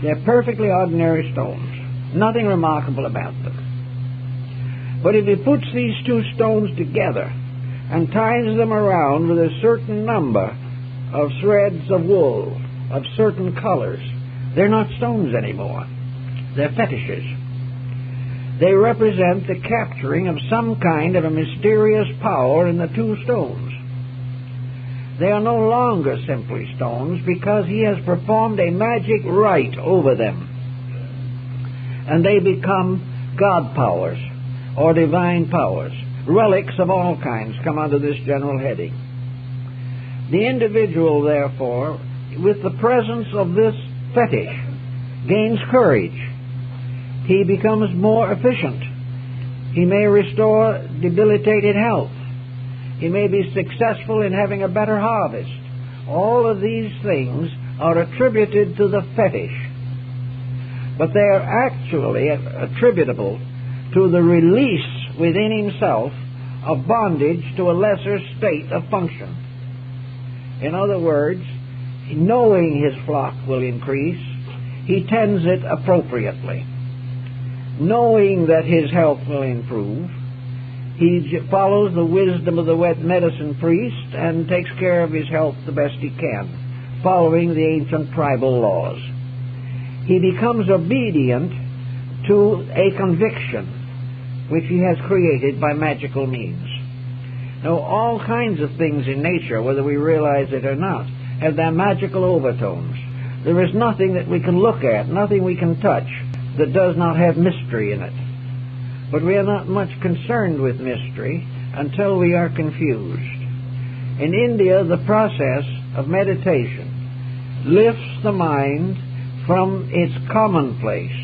Speaker 1: They're perfectly ordinary stones, nothing remarkable about them. But if he puts these two stones together and ties them around with a certain number of threads of wool of certain colors, they're not stones anymore. They're fetishes. They represent the capturing of some kind of a mysterious power in the two stones. They are no longer simply stones because he has performed a magic rite over them. And they become God powers or divine powers. Relics of all kinds come under this general heading. The individual, therefore, with the presence of this fetish, gains courage. He becomes more efficient. He may restore debilitated health. He may be successful in having a better harvest. All of these things are attributed to the fetish, but they are actually attributable to the release within himself of bondage to a lesser state of function. In other words, knowing his flock will increase, he tends it appropriately. Knowing that his health will improve, he follows the wisdom of the medicine priest and takes care of his health the best he can, following the ancient tribal laws. He becomes obedient to a conviction which he has created by magical means. Now, all kinds of things in nature, whether we realize it or not, have their magical overtones. There is nothing that we can look at, nothing we can touch, that does not have mystery in it. But we are not much concerned with mystery until we are confused. In India, the process of meditation lifts the mind from its commonplace,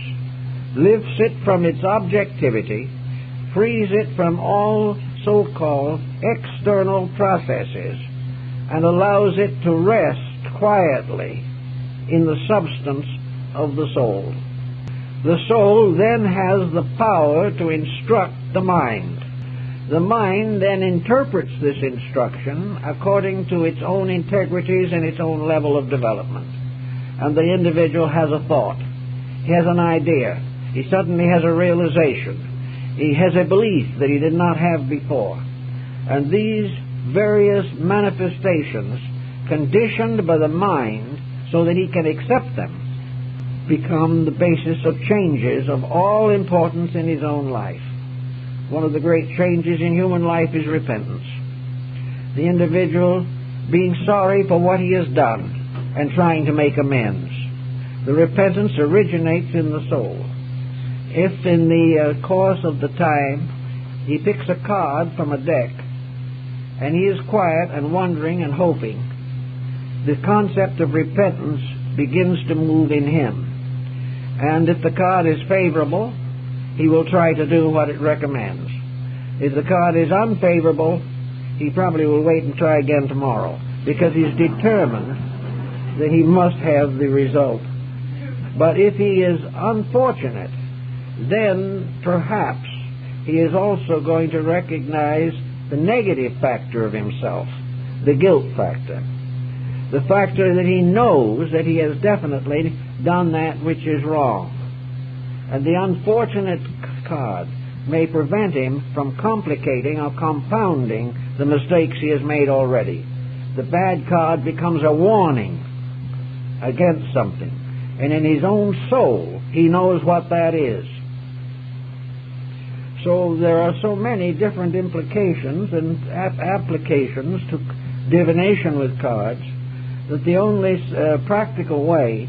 Speaker 1: lifts it from its objectivity, frees it from all so-called external processes, and allows it to rest quietly in the substance of the soul. The soul then has the power to instruct the mind. The mind then interprets this instruction according to its own integrities and its own level of development. And the individual has a thought. He has an idea. He suddenly has a realization. He has a belief that he did not have before. And these various manifestations, conditioned by the mind so that he can accept them, become the basis of changes of all importance in his own life. One of the great changes in human life is repentance. The individual being sorry for what he has done and trying to make amends. The repentance originates in the soul. If in the course of the time he picks a card from a deck and he is quiet and wondering and hoping, the concept of repentance begins to move in him. And if the card is favorable, he will try to do what it recommends. If the card is unfavorable, he probably will wait and try again tomorrow, because he's determined that he must have the result But if he is unfortunate, then perhaps he is also going to recognize the negative factor of himself, the guilt factor, the factor that he knows that he has definitely done that which is wrong. And the unfortunate card may prevent him from complicating or compounding the mistakes he has made already. The bad card becomes a warning against something, and in his own soul he knows what that is. So there are so many different implications and applications to divination with cards that the only practical way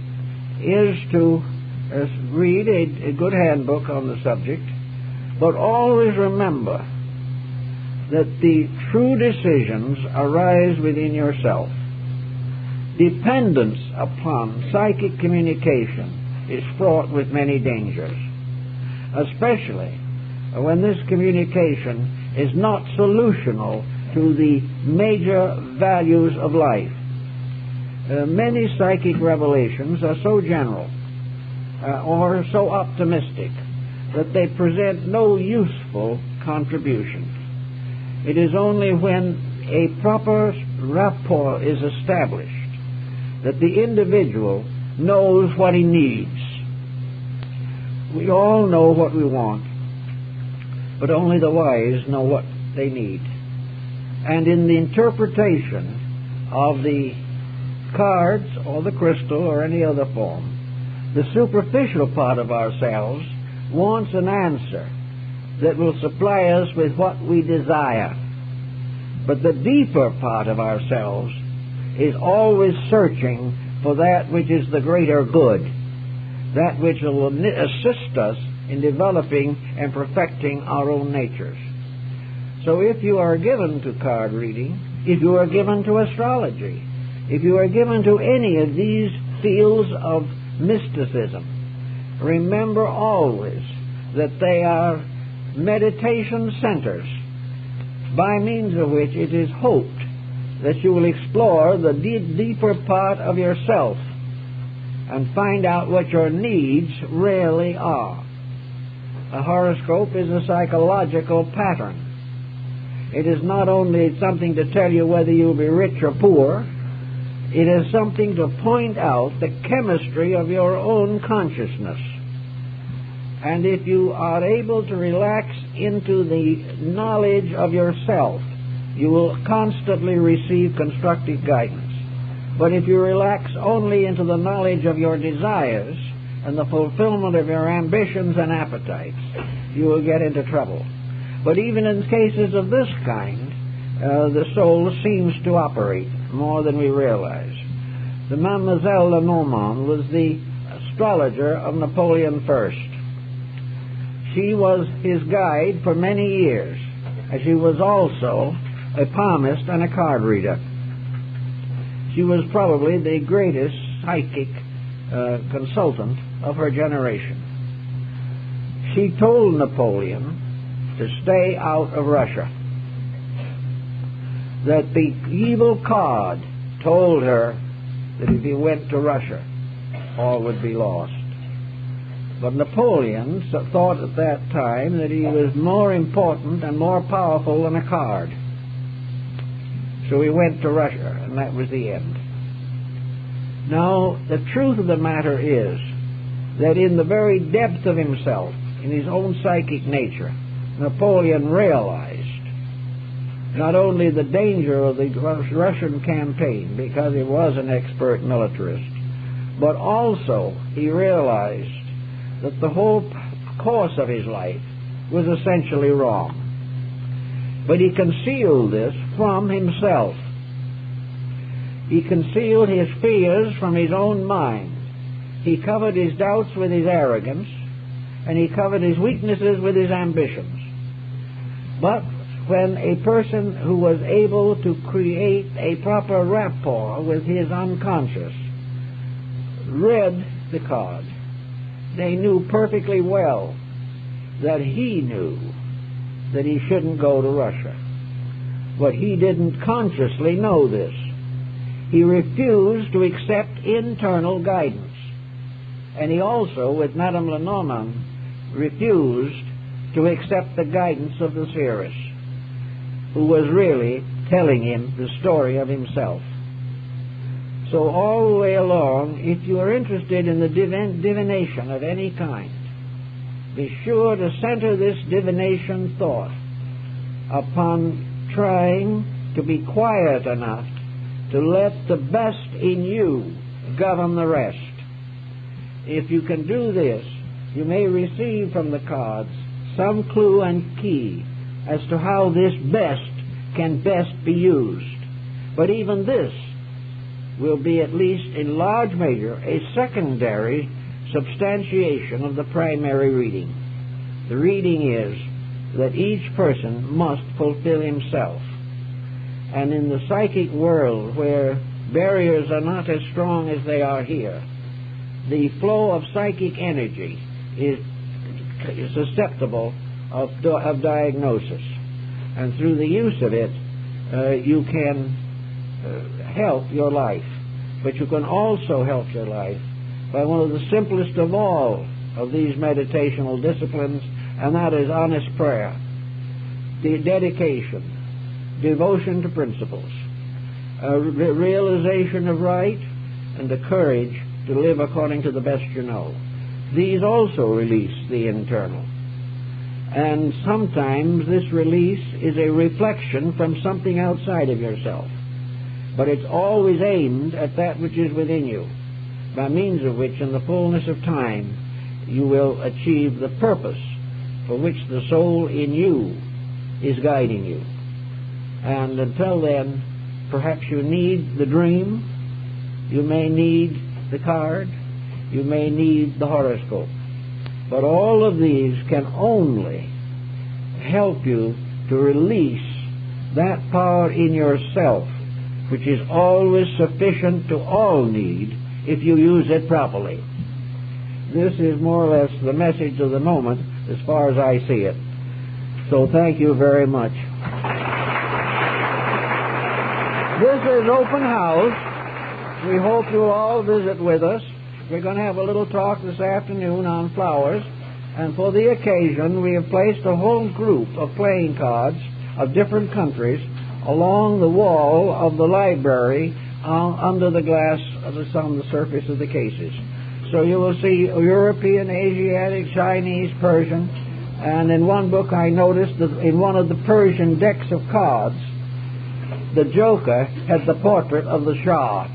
Speaker 1: is to read a good handbook on the subject, but always remember that the true decisions arise within yourself. Dependence upon psychic communication is fraught with many dangers, especially when this communication is not solutional to the major values of life. Many psychic revelations are so general or so optimistic that they present no useful contribution. It is only when a proper rapport is established that the individual knows what he needs. We all know what we want, but only the wise know what they need. And in the interpretation of the cards or the crystal or any other form, the superficial part of ourselves wants an answer that will supply us with what we desire. But the deeper part of ourselves is always searching for that which is the greater good, that which will assist us in developing and perfecting our own natures. So if you are given to card reading, if you are given to astrology, if you are given to any of these fields of mysticism, remember always that they are meditation centers by means of which it is hoped that you will explore the deeper part of yourself and find out what your needs really are. A horoscope is a psychological pattern. It is not only something to tell you whether you'll be rich or poor, it is something to point out the chemistry of your own consciousness. And if you are able to relax into the knowledge of yourself, you will constantly receive constructive guidance. But if you relax only into the knowledge of your desires and the fulfillment of your ambitions and appetites, you will get into trouble. But even in cases of this kind, the soul seems to operate more than we realize. The Mademoiselle Lenormand was the astrologer of Napoleon I. She was his guide for many years, and she was also a palmist and a card reader. She was probably the greatest psychic consultant of her generation. She told Napoleon to stay out of Russia, that the evil card told her that if he went to Russia, all would be lost. But Napoleon thought at that time that he was more important and more powerful than a card. So he went to Russia, and that was the end. Now, the truth of the matter is that in the very depth of himself, in his own psychic nature, Napoleon realized not only the danger of the Russian campaign, because he was an expert militarist, but also he realized that the whole course of his life was essentially wrong. But he concealed this from himself. He concealed his fears from his own mind. He covered his doubts with his arrogance, and he covered his weaknesses with his ambitions. But when a person who was able to create a proper rapport with his unconscious read the card, they knew perfectly well that he knew that he shouldn't go to Russia. But he didn't consciously know this. He refused to accept internal guidance. And he also, with Madame Lenormand, refused to accept the guidance of the seeress, who was really telling him the story of himself. So all the way along, if you are interested in the divination of any kind, be sure to center this divination thought upon trying to be quiet enough to let the best in you govern the rest. If you can do this, you may receive from the cards some clue and key as to how this best can best be used. But even this will be, at least in large measure, a secondary substantiation of the primary reading. The reading is that each person must fulfill himself. And in the psychic world, where barriers are not as strong as they are here, the flow of psychic energy is susceptible of diagnosis. And through the use of it, you can help your life. But you can also help your life by one of the simplest of all of these meditational disciplines, and that is honest prayer, the dedication, devotion to principles, realization of right, and the courage to live according to the best you know. These also release the internal. And sometimes this release is a reflection from something outside of yourself. But it's always aimed at that which is within you, by means of which, in the fullness of time, you will achieve the purpose for which the soul in you is guiding you. And until then, perhaps you need the dream, you may need the card, you may need the horoscope. But all of these can only help you to release that power in yourself, which is always sufficient to all need if you use it properly. This is more or less the message of the moment as far as I see it. So thank you very much. This is open house. We hope you'll all visit with us. We're going to have a little talk this afternoon on flowers, and for the occasion we have placed a whole group of playing cards of different countries along the wall of the library under the glass on the surface of the cases. So you will see European, Asiatic, Chinese, Persian, and in one book I noticed that in one of the Persian decks of cards, the Joker had the portrait of the Shah.